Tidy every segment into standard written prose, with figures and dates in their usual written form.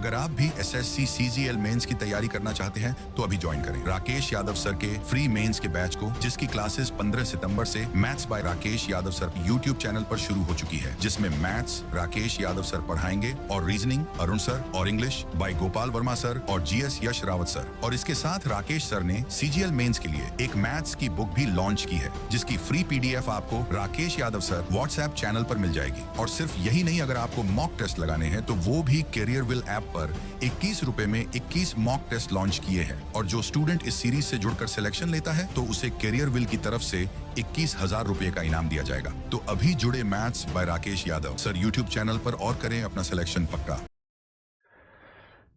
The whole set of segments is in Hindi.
अगर आप भी एसएससी सीजीएल मेंस की तैयारी करना चाहते हैं तो अभी ज्वाइन करें राकेश यादव सर के फ्री मेंस के बैच को, जिसकी क्लासेस 15 सितंबर से maths by Rakesh Yadav sir YouTube channel पर शुरू हो चुकी है, जिसमें मैथ्स राकेश यादव सर पढ़ाएंगे और रीजनिंग अरुण सर और English by Gopal Verma sir और जीएस यश रावत सर। और इसके साथ राकेश सर ने सीजीएल मेंस के लिए एक मैथ्स की बुक भी लॉन्च की है, जिसकी फ्री पीडीएफ आपको Rakesh Yadav sir WhatsApp channel पर मिल जाएगी। और सिर्फ यही नहीं, अगर आपको मॉक टेस्ट लगाने हैं तो वो भी कैरियर विल ऐप पर 21 रुपए में 21 मॉक टेस्ट लॉन्च किए हैं। और जो स्टूडेंट इस सीरीज से जुड़कर सिलेक्शन लेता है तो उसे कैरियर विल की तरफ से 21,000 रुपए का इनाम दिया जाएगा। तो अभी जुड़े maths by Rakesh Yadav sir YouTube channel पर और करें अपना सिलेक्शन पक्का।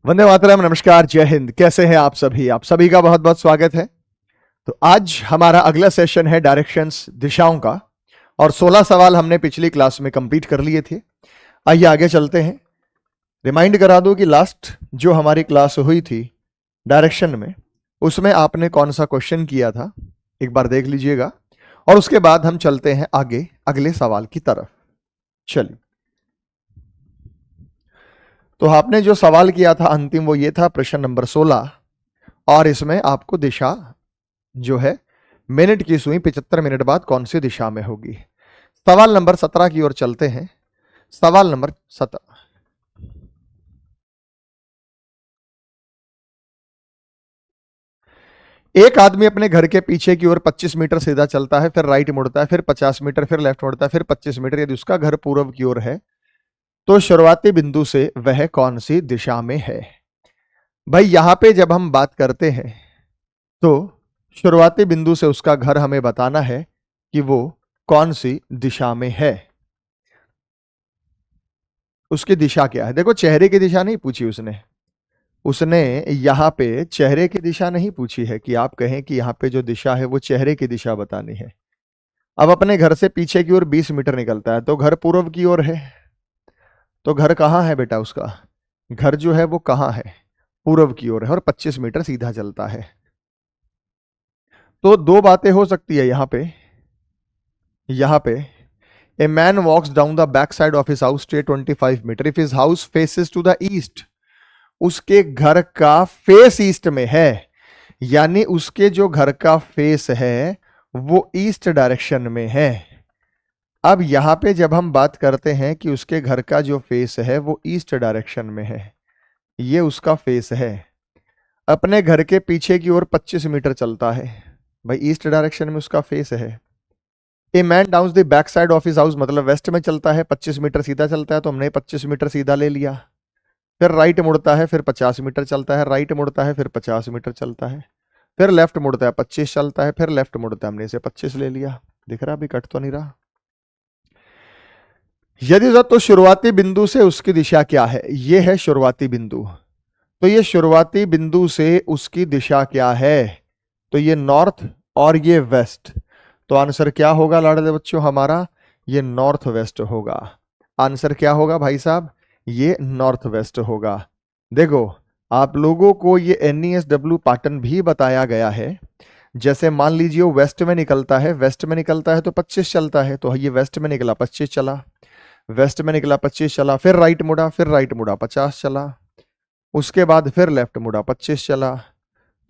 वंदे मातरम, नमस्कार, जय हिंद। कैसे हैं आप सभी? आप सभी का बहुत बहुत स्वागत है। तो आज हमारा अगला सेशन है डायरेक्शंस, दिशाओं का, और 16 सवाल हमने पिछली क्लास में कंप्लीट कर लिए थे। आइए आगे चलते हैं। रिमाइंड करा दूं कि लास्ट जो हमारी क्लास हुई थी डायरेक्शन में, उसमें आपने कौन सा क्वेश्चन किया था, एक बार देख लीजिएगा, और उसके बाद हम चलते हैं आगे अगले सवाल की तरफ। चलिए, तो आपने जो सवाल किया था अंतिम, वो ये था प्रश्न नंबर 16, और इसमें आपको दिशा जो है मिनट की सुई 75 मिनट बाद कौन सी दिशा में होगी। सवाल नंबर 17 की ओर चलते हैं। सवाल नंबर 17, एक आदमी अपने घर के पीछे की ओर 25 मीटर सीधा चलता है, फिर राइट मुड़ता है, फिर 50 मीटर, फिर लेफ्ट मुड़ता है, फिर 25 मीटर। यदि उसका घर पूर्व की ओर है तो शुरुआती बिंदु से वह कौन सी दिशा में है। भाई यहां पे जब हम बात करते हैं तो शुरुआती बिंदु से उसका घर हमें बताना है कि वो कौन सी दिशा में है, उसकी दिशा क्या है। देखो, चेहरे की दिशा नहीं पूछी उसने यहां पे चेहरे की दिशा नहीं पूछी है कि आप कहें कि यहां पे जो दिशा है वो चेहरे की दिशा बतानी है। अब अपने घर से पीछे की ओर 20 मीटर निकलता है तो घर पूर्व की ओर है, तो घर कहां है बेटा? उसका घर जो है वो कहां है? पूर्व की ओर है, और 25 मीटर सीधा चलता है। तो दो बातें हो सकती है यहां पे a man walks down the back side of his house stay 25 metre if his house faces to the east. उसके घर का फेस ईस्ट में है, यानी उसके जो घर का फेस है वो ईस्ट डायरेक्शन में है। अब यहां पे जब हम बात करते हैं कि उसके घर का जो फेस है वो ईस्ट डायरेक्शन में है, ये उसका फेस है। अपने घर के पीछे की ओर 25 मीटर चलता है, भाई ईस्ट डायरेक्शन में उसका फेस है। A man down the back side of his house, मतलब वेस्ट में चलता है, 25 मीटर सीधा चलता है, तो हमने 25 मीटर सीधा ले लिया। फिर राइट मुड़ता है, फिर 50 मीटर चलता है, राइट मुड़ता है, फिर 50 मीटर चलता है, फिर लेफ्ट मुड़ता है, 25 चलता है, फिर लेफ्ट मुड़ता है, हमने इसे 25 ले लिया। दिख रहा? अभी कट तो नहीं रहा। यदि तो शुरुआती बिंदु से उसकी दिशा क्या है? ये है शुरुआती बिंदु, तो ये शुरुआती बिंदु से उसकी दिशा क्या है? तो ये नॉर्थ और ये वेस्ट। तो आंसर क्या होगा लाडले बच्चों हमारा? ये नॉर्थ वेस्ट होगा। आंसर क्या होगा भाई साहब? ये नॉर्थ वेस्ट होगा। देखो, आप लोगों को ये NESW पैटर्न भी बताया गया है। जैसे मान लीजिए वो वेस्ट में निकलता है, तो 25 चलता है, तो ये वेस्ट में निकला 25 चला, वेस्ट में निकला 25 चला, फिर राइट मुड़ा, 50 चला, उसके बाद फिर लेफ्ट मुड़ा 25 चला।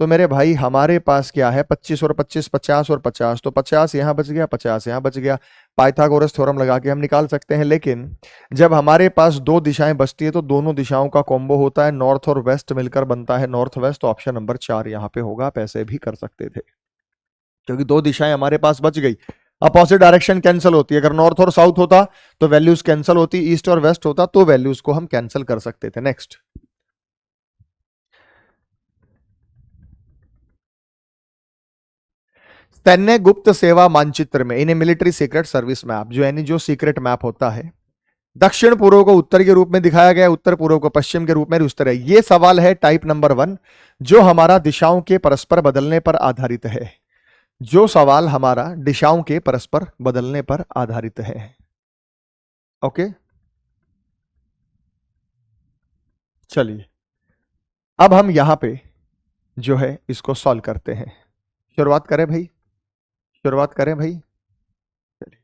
तो मेरे भाई हमारे पास क्या है? 25 और 25, 50 और 50, तो 50 यहां बच गया, 50 यहां बच गया। पाइथागोरस थ्योरम लगा के हम निकाल सकते हैं, लेकिन जब हमारे पास दो दिशाएं बचती है तो दोनों दिशाओं का कॉम्बो होता है, नॉर्थ और वेस्ट मिलकर बनता है नॉर्थ वेस्ट। तो ऑप्शन नंबर 4 यहां पे होगा। आप ऐसे भी कर सकते थे, क्योंकि दो दिशाएं हमारे पास बच गई। अपोजिट डायरेक्शन कैंसिल होती है, अगर नॉर्थ और साउथ होता तो वैल्यूज कैंसिल होती, ईस्ट और वेस्ट होता तो वैल्यूज को हम कैंसिल कर सकते थे। नेक्स्ट, सैन्य गुप्त सेवा मानचित्र में, in military secret service map, जो यानी जो सीक्रेट मैप होता है, दक्षिण पूर्व को उत्तर के रूप में दिखाया गया, उत्तर पूर्व को पश्चिम के रूप में उस तरह। ये सवाल है टाइप नंबर 1, जो हमारा दिशाओं के परस्पर बदलने पर आधारित है। जो सवाल हमारा दिशाओं के परस्पर बदलने पर आधारित है। ओके, चलिए अब हम यहां पे जो है इसको सॉल्व करते हैं। शुरुआत करें भाई, शुरुआत करें भाई। चलिए,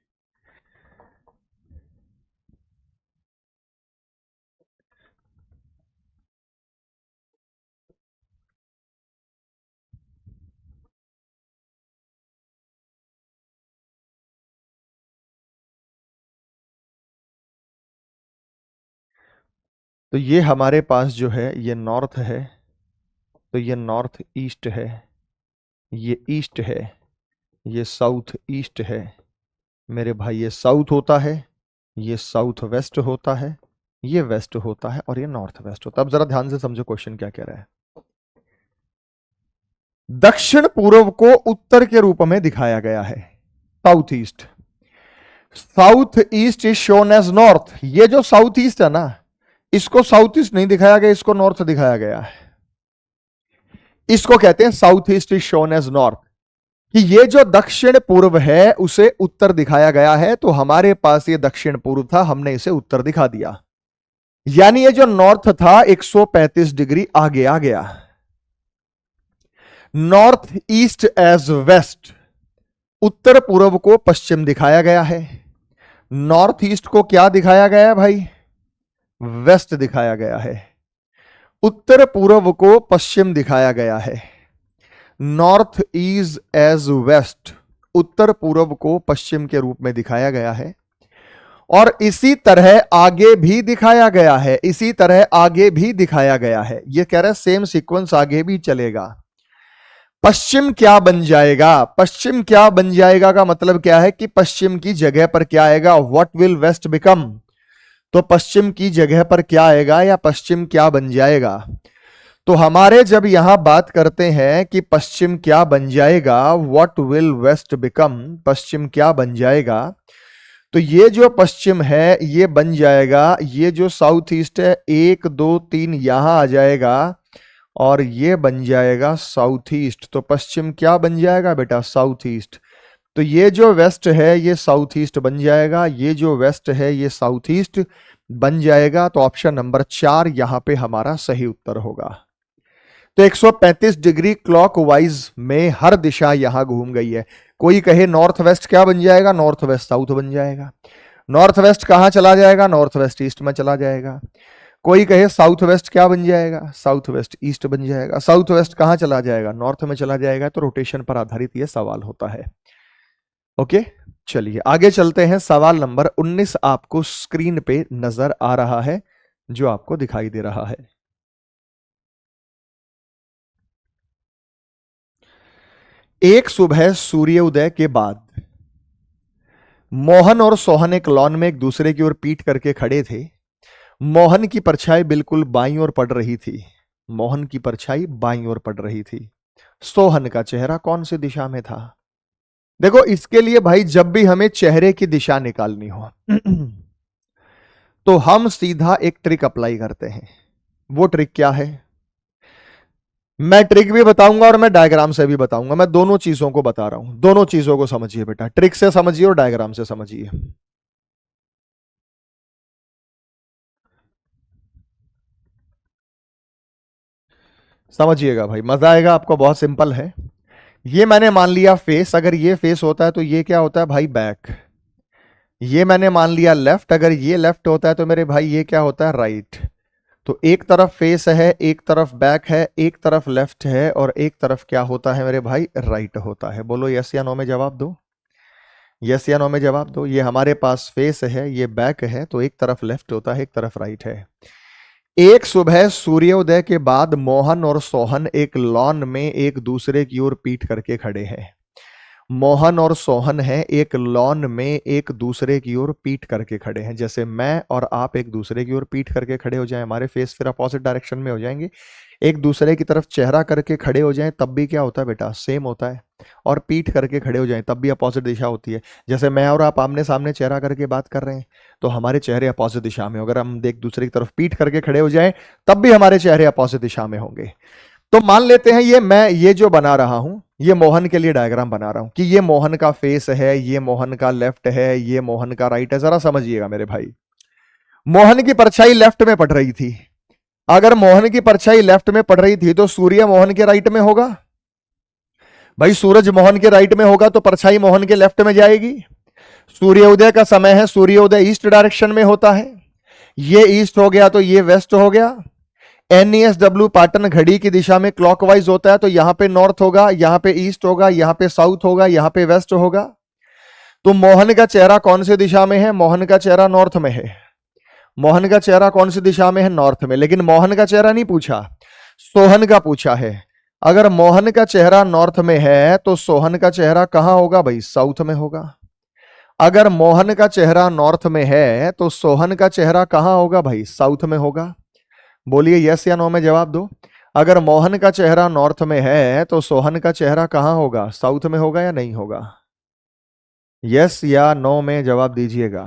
तो ये हमारे पास जो है ये नॉर्थ है, तो ये नॉर्थ ईस्ट है, ये ईस्ट है, ये साउथ ईस्ट है मेरे भाई, ये साउथ होता है, ये साउथ वेस्ट होता है, ये वेस्ट होता है और ये नॉर्थ वेस्ट होता है। अब जरा ध्यान से समझो क्वेश्चन क्या कह रहा है। दक्षिण पूर्व को उत्तर के रूप में दिखाया गया है, south east. South east is shown as north. ये जो साउथ ईस्ट है ना, इसको साउथ ईस्ट नहीं दिखाया गया, इसको नॉर्थ दिखाया गया है। इसको कहते हैं south east is shown as north, कि ये जो दक्षिण पूर्व है उसे उत्तर दिखाया गया है। तो हमारे पास ये दक्षिण पूर्व था, हमने इसे उत्तर दिखा दिया, यानी ये जो नॉर्थ था 135 डिग्री आगे आ गया। नॉर्थ ईस्ट एज वेस्ट, उत्तर पूर्व को पश्चिम दिखाया गया है। नॉर्थ ईस्ट को क्या दिखाया गया है भाई? वेस्ट दिखाया गया है। उत्तर पूर्व को पश्चिम दिखाया गया है। नॉर्थ ईस्ट एज वेस्ट, उत्तर पूर्व को पश्चिम के रूप में दिखाया गया है। और इसी तरह आगे भी दिखाया गया है, इसी तरह आगे भी दिखाया गया है। ये कह रहा है सेम सीक्वेंस आगे भी चलेगा। पश्चिम क्या बन जाएगा? पश्चिम क्या बन जाएगा का मतलब क्या है कि पश्चिम की जगह पर क्या आएगा? What will west become? तो पश्चिम की जगह पर क्या आएगा या पश्चिम क्या बन जाएगा? तो हमारे जब यहां बात करते हैं कि पश्चिम क्या बन जाएगा, व्हाट विल वेस्ट बिकम, पश्चिम क्या बन जाएगा, तो ये जो पश्चिम है ये बन जाएगा, ये जो साउथ ईस्ट है 1 2 3 यहां आ जाएगा और ये बन जाएगा साउथ ईस्ट। तो पश्चिम क्या बन जाएगा बेटा? South east. तो ये जो वेस्ट है ये साउथ ईस्ट बन जाएगा, ये जो वेस्ट है ये साउथ ईस्ट बन जाएगा। तो ऑप्शन नंबर 4 यहां पे हमारा सही उत्तर होगा। तो 135 डिग्री क्लॉकवाइज में हर दिशा यहां घूम गई है। कोई कहे नॉर्थ वेस्ट क्या बन जाएगा? नॉर्थ वेस्ट साउथ बन जाएगा। नॉर्थ वेस्ट कहां चला जाएगा? नॉर्थ वेस्ट ईस्ट में चला जाएगा। कोई कहे साउथ वेस्ट क्या बन जाएगा? साउथ वेस्ट ईस्ट बन जाएगा। साउथ वेस्ट कहां चला जाएगा? नॉर्थ में चला जाएगा। तो रोटेशन पर आधारित यह सवाल होता है। ओके, चलिए आगे चलते हैं। सवाल नंबर 19 आपको स्क्रीन पे नजर आ रहा है, जो आपको दिखाई दे रहा है। एक सुबह सूर्योदय के बाद मोहन और सोहन एक लॉन में एक दूसरे की ओर पीठ करके खड़े थे। मोहन की परछाई बिल्कुल बाईं ओर पड़ रही थी। मोहन की परछाई बाईं ओर पड़ रही थी। सोहन का चेहरा कौन सी दिशा में था? देखो, इसके लिए भाई जब भी हमें चेहरे की दिशा निकालनी हो तो हम सीधा एक ट्रिक अप्लाई करते हैं। वो ट्रिक क्या है? मैं ट्रिक भी बताऊंगा और मैं डायग्राम से भी बताऊंगा। मैं दोनों चीजों को बता रहा हूं, दोनों चीजों को समझिए बेटा। ट्रिक से समझिए और डायग्राम से समझिए। समझिएगा भाई, मजा आएगा आपको। बहुत सिंपल है। ये मैंने मान लिया फेस, अगर ये फेस होता है तो ये क्या होता है भाई? बैक। ये मैंने मान लिया लेफ्ट, अगर ये लेफ्ट होता है तो मेरे भाई ये क्या होता है? राइट। तो एक तरफ फेस है, एक तरफ बैक है, एक तरफ लेफ्ट है और एक तरफ क्या होता है मेरे भाई? राइट होता है। बोलो यस या नो में जवाब दो। यस या नो में जवाब दो। ये हमारे पास फेस है, ये बैक है, तो एक तरफ लेफ्ट होता है, एक तरफ राइट है। एक सुबह सूर्योदय के बाद मोहन और सोहन एक लॉन में एक दूसरे की ओर पीठ करके खड़े हैं। मोहन और सोहन है एक लॉन में एक दूसरे की ओर पीठ करके खड़े हैं। जैसे मैं और आप एक दूसरे की ओर पीठ करके खड़े हो जाएं, हमारे फेस फिर अपोजिट डायरेक्शन में हो जाएंगे। एक दूसरे की तरफ चेहरा करके खड़े हो जाएं तब भी क्या होता है बेटा? सेम होता है। और पीठ करके खड़े हो जाएं तब भी अपोजिट दिशा होती है। जैसे मैं और आप आमने सामने चेहरा करके बात कर रहे हैं तो हमारे चेहरे अपोजिट दिशा में। अगर हम एक दूसरे की तरफ पीठ करके खड़े हो जाएं तब भी हमारे चेहरे अपोजिट दिशा में होंगे। तो मान लेते हैं ये जो बना रहा हूं, ये मोहन के लिए डायग्राम बना रहा हूं कि ये मोहन का फेस है, ये मोहन का लेफ्ट है, ये मोहन का राइट है। जरा समझिएगा मेरे भाई। मोहन की परछाई लेफ्ट में पड़ रही थी। अगर मोहन की परछाई लेफ्ट में पड़ रही थी तो सूर्य मोहन के राइट में होगा। भाई सूरज मोहन के राइट में होगा तो परछाई मोहन के लेफ्ट में जाएगी। सूर्योदय का समय है, सूर्योदय ईस्ट डायरेक्शन में होता है। ये ईस्ट हो गया तो ये वेस्ट हो गया। NESW पैटर्न घड़ी की दिशा में क्लॉकवाइज होता है, तो यहां पे नॉर्थ होगा, यहां पे ईस्ट होगा, यहां पे साउथ होगा, यहां पे वेस्ट होगा। तो मोहन का चेहरा कौन सी दिशा में है? मोहन का चेहरा नॉर्थ में है। मोहन का चेहरा कौन सी दिशा में है? नॉर्थ में। लेकिन मोहन का चेहरा नहीं पूछा, सोहन का पूछा है। अगर मोहन का चेहरा नॉर्थ में है तो सोहन का चेहरा कहां होगा भाई? साउथ में होगा। अगर मोहन का चेहरा नॉर्थ में है तो सोहन का चेहरा कहां होगा भाई? साउथ में होगा। बोलिए यस या नो में जवाब दो। अगर मोहन का चेहरा नॉर्थ में है तो सोहन का चेहरा कहां होगा? साउथ में होगा या नहीं होगा? यस या नो में जवाब दीजिएगा।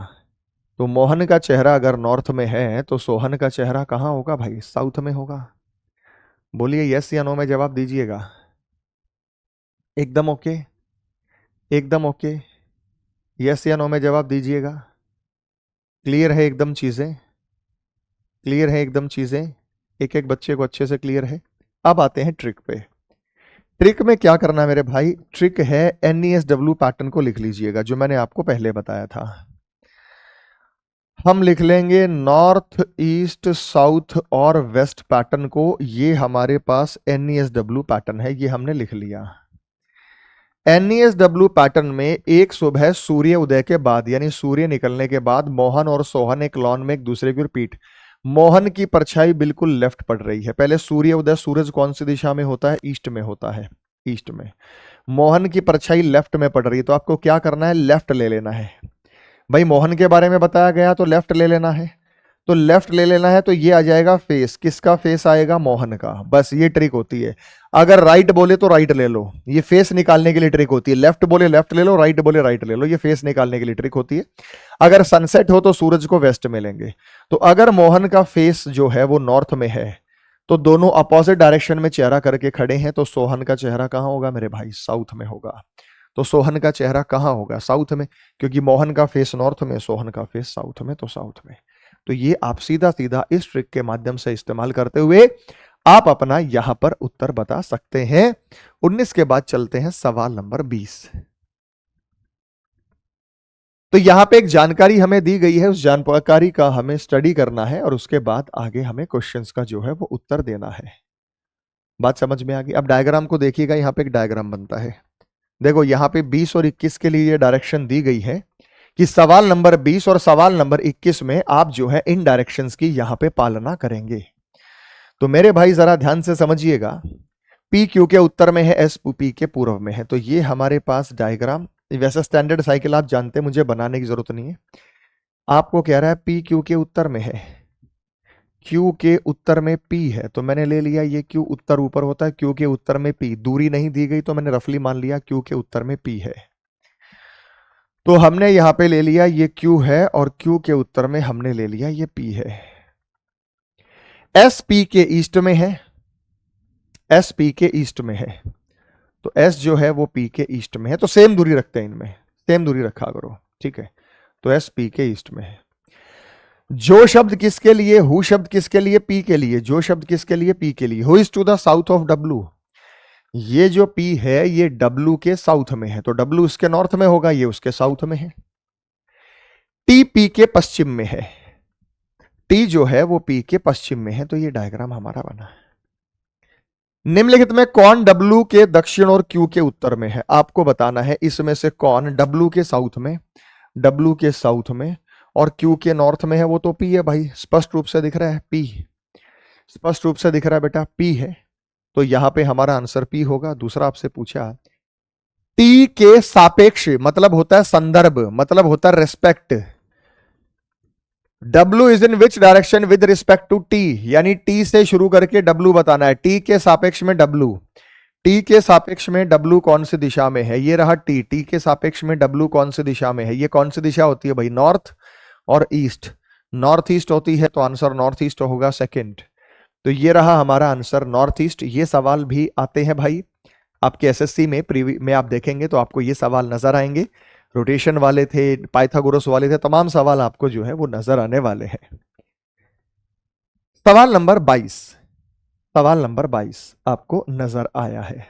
तो मोहन का चेहरा अगर नॉर्थ में है तो सोहन का चेहरा कहां होगा भाई? साउथ में होगा। बोलिए यस या नो में जवाब दीजिएगा। एकदम ओके, एकदम ओके। यस या नो में जवाब दीजिएगा। क्लियर है एकदम चीजें? क्लियर है एकदम चीजें? एक एक बच्चे को अच्छे से क्लियर है। अब आते हैं ट्रिक पे। ट्रिक में क्या करना है मेरे भाई? ट्रिक है NESW पैटर्न को लिख लीजिएगा, जो मैंने आपको पहले बताया था। हम लिख लेंगे नॉर्थ ईस्ट साउथ और वेस्ट पैटर्न को। ये हमारे पास NESW पैटर्न है, ये हमने लिख लिया। NESW पैटर्न में एक सुबह सूर्य उदय के बाद यानी सूर्य निकलने के बाद मोहन और सोहन एक लॉन में एक दूसरे की ओर पीठ। मोहन की परछाई बिल्कुल लेफ्ट पड़ रही है। पहले सूर्य उदय, सूरज कौन सी दिशा में होता है? ईस्ट में होता है, ईस्ट में। मोहन की परछाई लेफ्ट में पड़ रही है, तो आपको क्या करना है? लेफ्ट ले लेना है। भाई मोहन के बारे में बताया गया तो लेफ्ट ले लेना है। तो लेफ्ट ले लेना है तो ये आ जाएगा फेस। किसका फेस आएगा? मोहन का। बस ये ट्रिक होती है। अगर राइट बोले तो राइट ले लो, ये फेस निकालने के लिए ट्रिक होती है। लेफ्ट बोले लेफ्ट ले लो, राइट बोले राइट ले लो, ये फेस निकालने के लिए ट्रिक होती है। अगर सनसेट हो तो सूरज को वेस्ट में लेंगे। तो अगर मोहन का फेस जो है वो नॉर्थ में है तो दोनों अपोजिट डायरेक्शन में चेहरा करके खड़े हैं, तो सोहन का चेहरा कहां होगा मेरे भाई? साउथ में होगा। तो सोहन का चेहरा कहां होगा? साउथ में, क्योंकि मोहन का फेस नॉर्थ में, सोहन का फेस साउथ में, तो साउथ में। तो ये आप सीधा सीधा इस ट्रिक के माध्यम से इस्तेमाल करते हुए आप अपना यहां पर उत्तर बता सकते हैं। 19 के बाद चलते हैं सवाल नंबर 20। तो यहां पे एक जानकारी हमें दी गई है, उस जानकारी का हमें स्टडी करना है और उसके बाद आगे हमें क्वेश्चंस का जो है वो उत्तर देना है। बात समझ में आ गई? अब डायग्राम को देखिएगा, यहां पे एक डायग्राम बनता है। देखो यहां पे 20 और 21 के लिए ये डायरेक्शन दी गई है कि सवाल नंबर 20 और सवाल नंबर 21 में आप जो है इन डायरेक्शंस की यहां पे पालना करेंगे। तो मेरे भाई जरा ध्यान से समझिएगा। पी क्यू के उत्तर में है, एस पी के पूर्व में है। तो ये हमारे पास डायग्राम, वैसे स्टैंडर्ड साइकिल आप जानते हैं, मुझे बनाने की जरूरत नहीं है। आपको कह रहा है पी क्यू के उत्तर में है, क्यू के उत्तर में पी है, तो मैंने ले लिया ये क्यू उत्तर ऊपर होता है, क्यू के उत्तर में पी। दूरी नहीं दी गई तो मैंने रफली मान लिया क्यू के उत्तर में पी है। तो हमने यहां पे ले लिया ये क्यू है और क्यू के उत्तर में हमने ले लिया ये पी है। एस पी के ईस्ट में है, एस पी के ईस्ट में है, तो एस जो है वो पी के ईस्ट में है। तो सेम दूरी रखते हैं इनमें, सेम दूरी रखा करो, ठीक है। तो एस पी के ईस्ट में है। जो शब्द किसके लिए? हु शब्द किसके लिए? पी के लिए। जो शब्द किसके लिए? पी के लिए। Who is to the south of W. ये जो पी है ये डब्लू के साउथ में है, तो डब्लू इसके नॉर्थ में होगा, ये उसके साउथ में है। टी पी के पश्चिम में है, टी जो है वो पी के पश्चिम में है। तो ये डायग्राम हमारा बना है। निम्नलिखित में कौन डब्लू के दक्षिण और क्यू के उत्तर में है? आपको बताना है इसमें से कौन डब्लू के साउथ में, डब्लू के साउथ में और क्यू के नॉर्थ में है। वो तो पी है भाई, स्पष्ट रूप से दिख रहा है पी, स्पष्ट रूप से दिख रहा है बेटा पी है। तो यहां पे हमारा आंसर पी होगा। दूसरा आपसे पूछा टी के सापेक्ष, मतलब होता है संदर्भ, मतलब होता है respect. W is in which direction with respect to T, यानी T से शुरू करके W बताना है। T के सापेक्ष में W, T के सापेक्ष में W कौन सी दिशा में है? ये रहा T, T के सापेक्ष में W कौन सी दिशा में है? ये कौन सी दिशा होती है भाई? नॉर्थ और ईस्ट। नॉर्थ ईस्ट होती है तो आंसर नॉर्थ ईस्ट होगा सेकंड। तो ये रहा हमारा आंसर नॉर्थ ईस्ट। ये सवाल भी आते हैं भाई आपके एसएससी में, प्रीवी में आप देखेंगे तो आपको ये सवाल नजर आएंगे। रोटेशन वाले थे, पाइथागोरस वाले थे, तमाम सवाल आपको जो है वो नजर आने वाले हैं। सवाल नंबर 22, सवाल नंबर 22 आपको नजर आया है।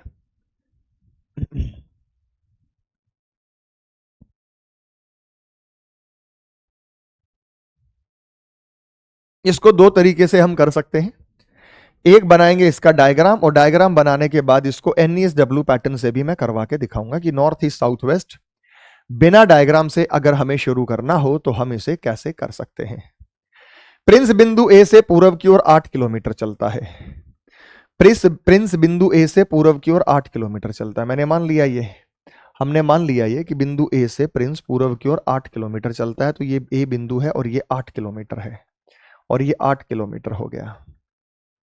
इसको दो तरीके से हम कर सकते हैं। एक बनाएंगे इसका डायग्राम, और डायग्राम बनाने के बाद इसको NESW पैटर्न से भी मैं करवा के दिखाऊंगा कि नॉर्थ ईस्ट साउथ वेस्ट बिना डायग्राम से अगर हमें शुरू करना हो तो हम इसे कैसे कर सकते हैं। प्रिंस बिंदु ए से पूर्व की ओर 8 किलोमीटर चलता है। प्रिंस बिंदु ए से पूर्व की ओर 8 किलोमीटर चलता है। हमने मान लिया ये कि बिंदु ए से प्रिंस पूर्व की ओर 8 किलोमीटर चलता है। तो ये ए बिंदु है और ये 8 किलोमीटर है और ये 8 किलोमीटर हो गया।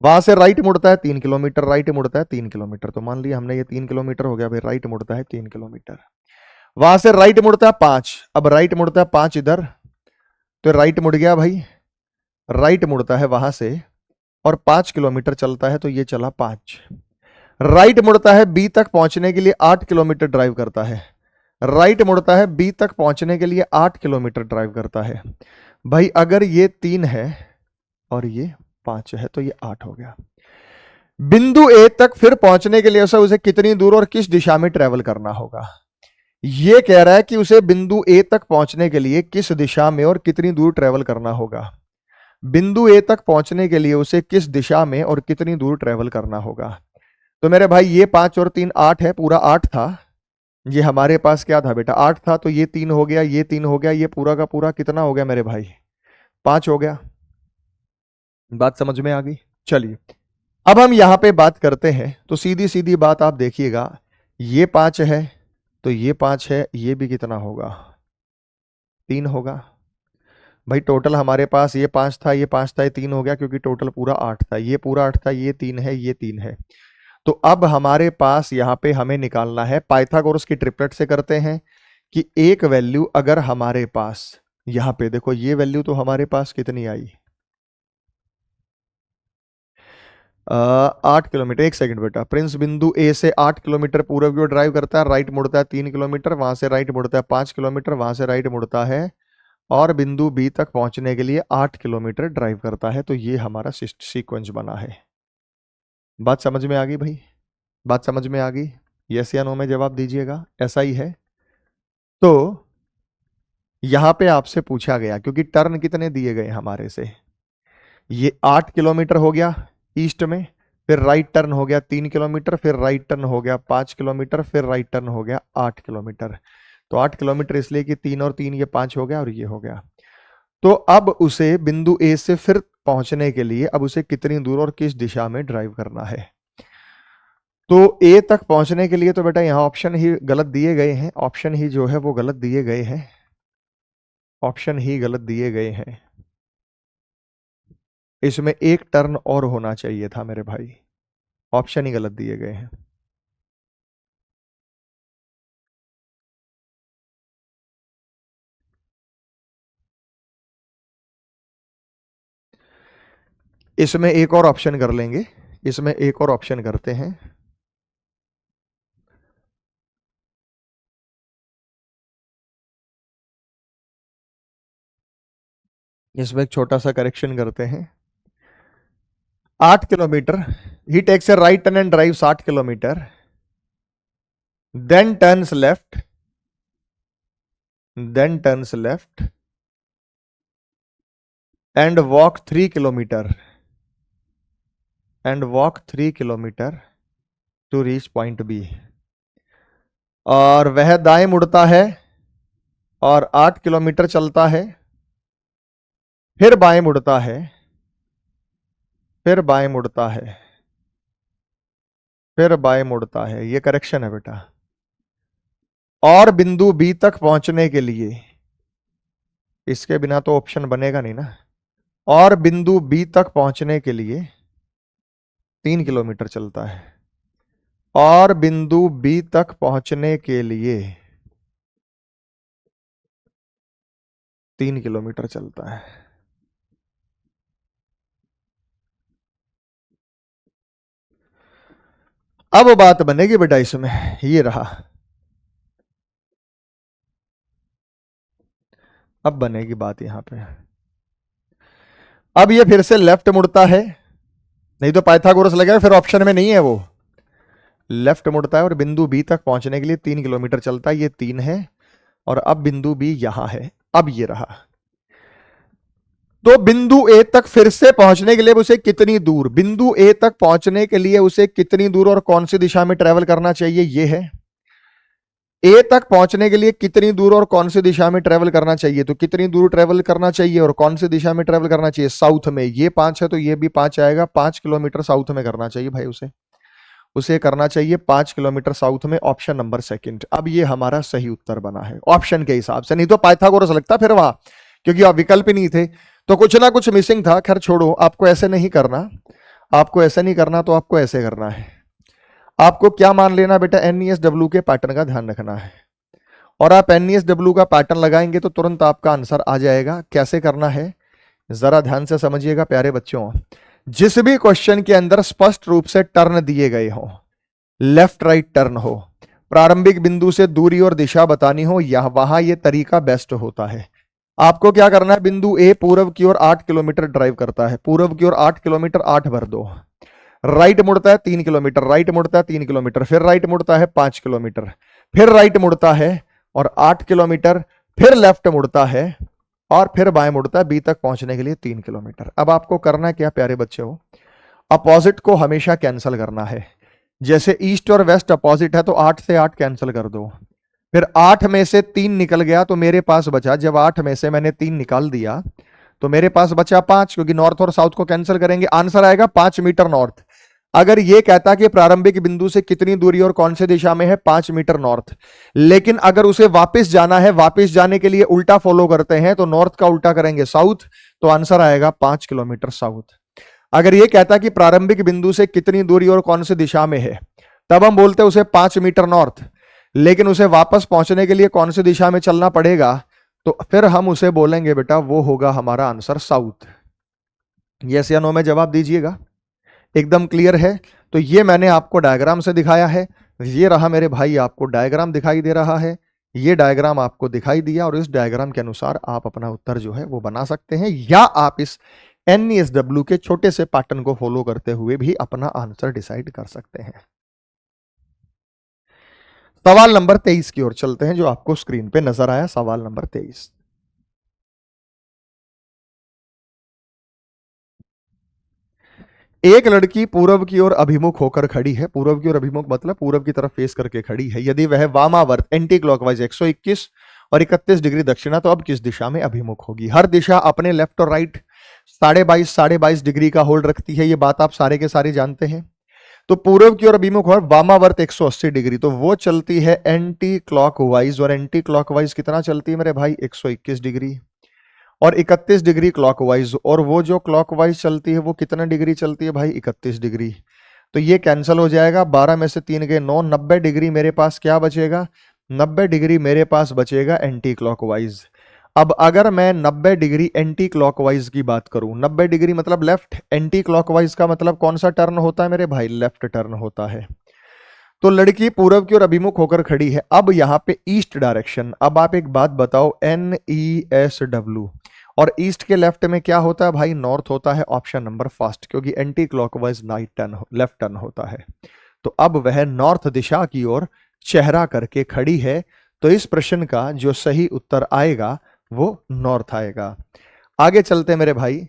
वहां से राइट मुड़ता है 3 किलोमीटर, राइट मुड़ता है 3 किलोमीटर। तो मान लिया हमने ये 3 किलोमीटर हो गया भाई, राइट मुड़ता है 3 किलोमीटर। वहां से राइट मुड़ता है 5, अब राइट मुड़ता है 5 इधर, तो राइट मुड़ गया भाई, राइट मुड़ता है वहां से और 5 किलोमीटर चलता है। तो ये चला 5। राइट मुड़ता है बी तक पहुंचने के लिए 8 किलोमीटर ड्राइव करता है। राइट मुड़ता है बी तक पहुंचने के लिए 8 किलोमीटर ड्राइव करता है। भाई अगर ये 3 है और ये 5 है तो ये 8 हो गया। बिंदु ए तक फिर पहुंचने के लिए उसे कितनी दूर और किस दिशा में ट्रेवल करना होगा। ये कह रहा है कि उसे बिंदु ए तक पहुंचने के लिए किस दिशा में और कितनी दूर ट्रेवल करना होगा। बिंदु ए तक पहुंचने के लिए उसे किस दिशा में और कितनी दूर ट्रेवल करना होगा। तो मेरे भाई ये 5 और 3 8 है, पूरा 8 था। ये हमारे पास क्या था बेटा, 8 था। तो ये 3 हो गया, ये 3 हो गया, ये पूरा का पूरा कितना हो गया मेरे भाई, 5 हो गया। बात समझ में आ गई। चलिए अब हम यहां पे बात करते हैं। तो सीधी सीधी बात आप देखिएगा, ये 5 है तो ये 5 है, ये भी कितना होगा, 3 होगा। भाई टोटल हमारे पास ये 5 था, ये 5 था, ये 3 हो गया क्योंकि टोटल पूरा 8 था। ये पूरा 8 था, ये 3 है, ये 3 है। तो अब हमारे पास यहां पे हमें निकालना है, पाइथागोरस की ट्रिपलेट से करते हैं कि एक वैल्यू अगर हमारे पास यहां पे देखो, ये वैल्यू तो हमारे पास कितनी आई, 8 किलोमीटर। एक सेकंड बेटा, प्रिंस बिंदु ए से 8 किलोमीटर पूर्व की ओर ड्राइव करता है, राइट मुड़ता है 3 किलोमीटर, वहां से राइट मुड़ता है 5 किलोमीटर, वहां से राइट मुड़ता है और बिंदु बी तक पहुंचने के लिए 8 किलोमीटर ड्राइव करता है। तो ये हमारा सीक्वेंस बना है। बात समझ में आ गई भाई, बात समझ में आ गई। यस या नो में जवाब दीजिएगा, ऐसा ही है। तो यहां पे आपसे पूछा गया, क्योंकि टर्न कितने दिए गए हमारे से, ये 8 किलोमीटर हो गया ईस्ट में, फिर राइट टर्न हो गया 3 किलोमीटर, फिर राइट टर्न हो गया 5 किलोमीटर, फिर राइट टर्न हो गया 8 किलोमीटर। तो 8 किलोमीटर इसलिए कि 3 और 3 ये 5 हो गया और ये हो गया। तो अब उसे बिंदु ए से फिर पहुंचने के लिए अब उसे कितनी दूर और किस दिशा में ड्राइव करना है। तो ए तक पहुंचने के लिए तो बेटा यहां ऑप्शन ही गलत दिए गए हैं, ऑप्शन ही जो है वो गलत दिए गए हैं, ऑप्शन ही गलत दिए गए हैं। इसमें एक टर्न और होना चाहिए था मेरे भाई, ऑप्शन ही गलत दिए गए हैं। इसमें एक और ऑप्शन कर लेंगे, इसमें एक और ऑप्शन करते हैं। इसमें एक छोटा सा करेक्शन करते हैं। 8 kilometre, he takes a right turn and drives 8 kilometre, then turns left and walk 3 kilometer to reach point B। और वह दाएं मुड़ता है और 8 किलोमीटर चलता है, फिर बाएं मुड़ता है, फिर बाएं मुड़ता है, फिर बाएं मुड़ता है। ये करेक्शन है बेटा। और बिंदु बी तक पहुंचने के लिए, इसके बिना तो ऑप्शन बनेगा नहीं ना, और बिंदु बी तक पहुंचने के लिए 3 किलोमीटर चलता है, और बिंदु बी तक पहुंचने के लिए 3 किलोमीटर चलता है। अब बात बनेगी बेटा इसमें, ये रहा, अब बनेगी बात यहां पे। अब ये फिर से लेफ्ट मुड़ता है, नहीं तो पाइथागोरस लगेगा, फिर ऑप्शन में नहीं है वो। लेफ्ट मुड़ता है और बिंदु बी तक पहुंचने के लिए 3 किलोमीटर चलता है, ये 3 है, और अब बिंदु बी यहां है। अब ये रहा, तो बिंदु ए तक फिर से पहुंचने के लिए उसे कितनी दूर, बिंदु ए तक पहुंचने के लिए उसे कितनी दूर और कौन सी दिशा में ट्रेवल करना चाहिए, ये है। ए तक पहुंचने के लिए कितनी दूर और कौन सी दिशा में ट्रेवल करना चाहिए? तो कितनी दूर ट्रेवल करना चाहिए और कौन सी दिशा में ट्रेवल करना चाहिए? साउथ में। ये 5 है तो ये भी 5 आएगा। 5 किलोमीटर साउथ में करना चाहिए भाई उसे करना चाहिए 5 किलोमीटर साउथ में। Option number second. अब ये हमारा सही उत्तर बना है ऑप्शन के हिसाब से, नहीं तो पाइथागोरस लगता फिर वहां, क्योंकि आप विकल्प ही नहीं थे, तो कुछ ना कुछ मिसिंग था। खैर छोड़ो, आपको ऐसे नहीं करना, आपको ऐसे नहीं करना, तो आपको ऐसे करना है। आपको क्या मान लेना बेटा, NESW के पैटर्न का ध्यान रखना है, और आप NESW का पैटर्न लगाएंगे तो तुरंत आपका आंसर आ जाएगा। कैसे करना है जरा ध्यान से समझिएगा प्यारे बच्चों। जिस भी क्वेश्चन के अंदर स्पष्ट रूप से टर्न दिए गए हो, लेफ्ट राइट टर्न हो, प्रारंभिक बिंदु से दूरी और दिशा बतानी हो, या वहां यह तरीका बेस्ट होता है। आपको क्या करना है, बिंदु ए पूर्व की ओर 8 किलोमीटर ड्राइव करता है, पूर्व की ओर 8 किलोमीटर, 8 भर दो। राइट मुड़ता है 3 किलोमीटर, राइट मुड़ता है 3 किलोमीटर, फिर राइट मुड़ता है 5 किलोमीटर, फिर राइट मुड़ता है और 8 किलोमीटर, फिर लेफ्ट मुड़ता है और फिर बाएं मुड़ता है बी तक पहुंचने के लिए 3 किलोमीटर। अब आपको करना क्या प्यारे बच्चे हो, अपोजिट को हमेशा कैंसिल करना है। जैसे ईस्ट और वेस्ट अपोजिट है तो 8 से 8 कैंसिल कर दो, फिर 8 में से 3 निकल गया तो मेरे पास बचा, जब 8 में से मैंने 3 निकाल दिया तो मेरे पास बचा 5, क्योंकि नॉर्थ और साउथ को कैंसिल करेंगे, आंसर आएगा 5 मीटर नॉर्थ। अगर ये कहता कि प्रारंभिक बिंदु से कितनी दूरी और कौन से दिशा में है, 5 मीटर नॉर्थ, लेकिन अगर उसे वापस जाना है, वापस जाने के लिए उल्टा फॉलो करते हैं तो नॉर्थ का उल्टा करेंगे साउथ, तो आंसर आएगा 5 किलोमीटर साउथ। अगर ये कहता कि प्रारंभिक बिंदु से कितनी दूरी और कौन सी दिशा में है, तब हम बोलते उसे 5 मीटर नॉर्थ, लेकिन उसे वापस पहुंचने के लिए कौन सी दिशा में चलना पड़ेगा, तो फिर हम उसे बोलेंगे बेटा वो होगा हमारा आंसर साउथ। यस या नो में जवाब दीजिएगा। एकदम क्लियर है? तो ये मैंने आपको डायग्राम से दिखाया है, ये रहा मेरे भाई आपको डायग्राम दिखाई दे रहा है, ये डायग्राम आपको दिखाई दिया, और इस डायग्राम के अनुसार आप अपना उत्तर जो है वो बना सकते हैं, या आप इस NESW के छोटे से पैटर्न को फॉलो करते हुए भी अपना आंसर डिसाइड कर सकते हैं। सवाल नंबर 23 की ओर चलते हैं, जो आपको स्क्रीन पे नजर आया। सवाल नंबर 23, एक लड़की पूर्व की ओर अभिमुख होकर खड़ी है। पूर्व की ओर अभिमुख मतलब पूर्व की तरफ फेस करके खड़ी है। यदि वह वामावर्त एंटी क्लॉकवाइज 121 और 31 डिग्री दक्षिणा, तो अब किस दिशा में अभिमुख होगी? हर दिशा अपने लेफ्ट और राइट 22.5 डिग्री का होल्ड रखती है, ये बात आप सारे के सारे जानते हैं। तो पूर्व की ओर अभिमुख और वामावर्त 180 डिग्री, तो वो चलती है एंटी क्लॉकवाइज, और एंटी क्लॉकवाइज कितना चलती है मेरे भाई, 121 डिग्री, और 31 डिग्री क्लॉकवाइज, और वो जो क्लॉकवाइज चलती है वो कितना डिग्री चलती है भाई, 31 डिग्री। तो ये कैंसिल हो जाएगा, 12 में से 3 गए 9, 90 डिग्री मेरे पास क्या बचेगा, 90 डिग्री मेरे पास बचेगा एंटी क्लॉकवाइज। अब अगर मैं 90 डिग्री एंटी क्लॉकवाइज की बात करूं, 90 डिग्री मतलब लेफ्ट, एंटी क्लॉकवाइज का मतलब कौन सा टर्न होता है मेरे भाई, लेफ्ट टर्न होता है। तो लड़की पूर्व की ओर अभिमुख होकर खड़ी है। अब यहां पे ईस्ट डायरेक्शन, अब आप एक बात बताओ, NESW, और ईस्ट के लेफ्ट में क्या होता है भाई, नॉर्थ होता है। ऑप्शन नंबर फर्स्ट, क्योंकि anti clockwise night turn, left turn होता है। तो अब वह नॉर्थ दिशा की ओर चेहरा करके खड़ी है, तो इस प्रश्न का जो सही उत्तर आएगा वो नॉर्थ आएगा। आगे चलते मेरे भाई।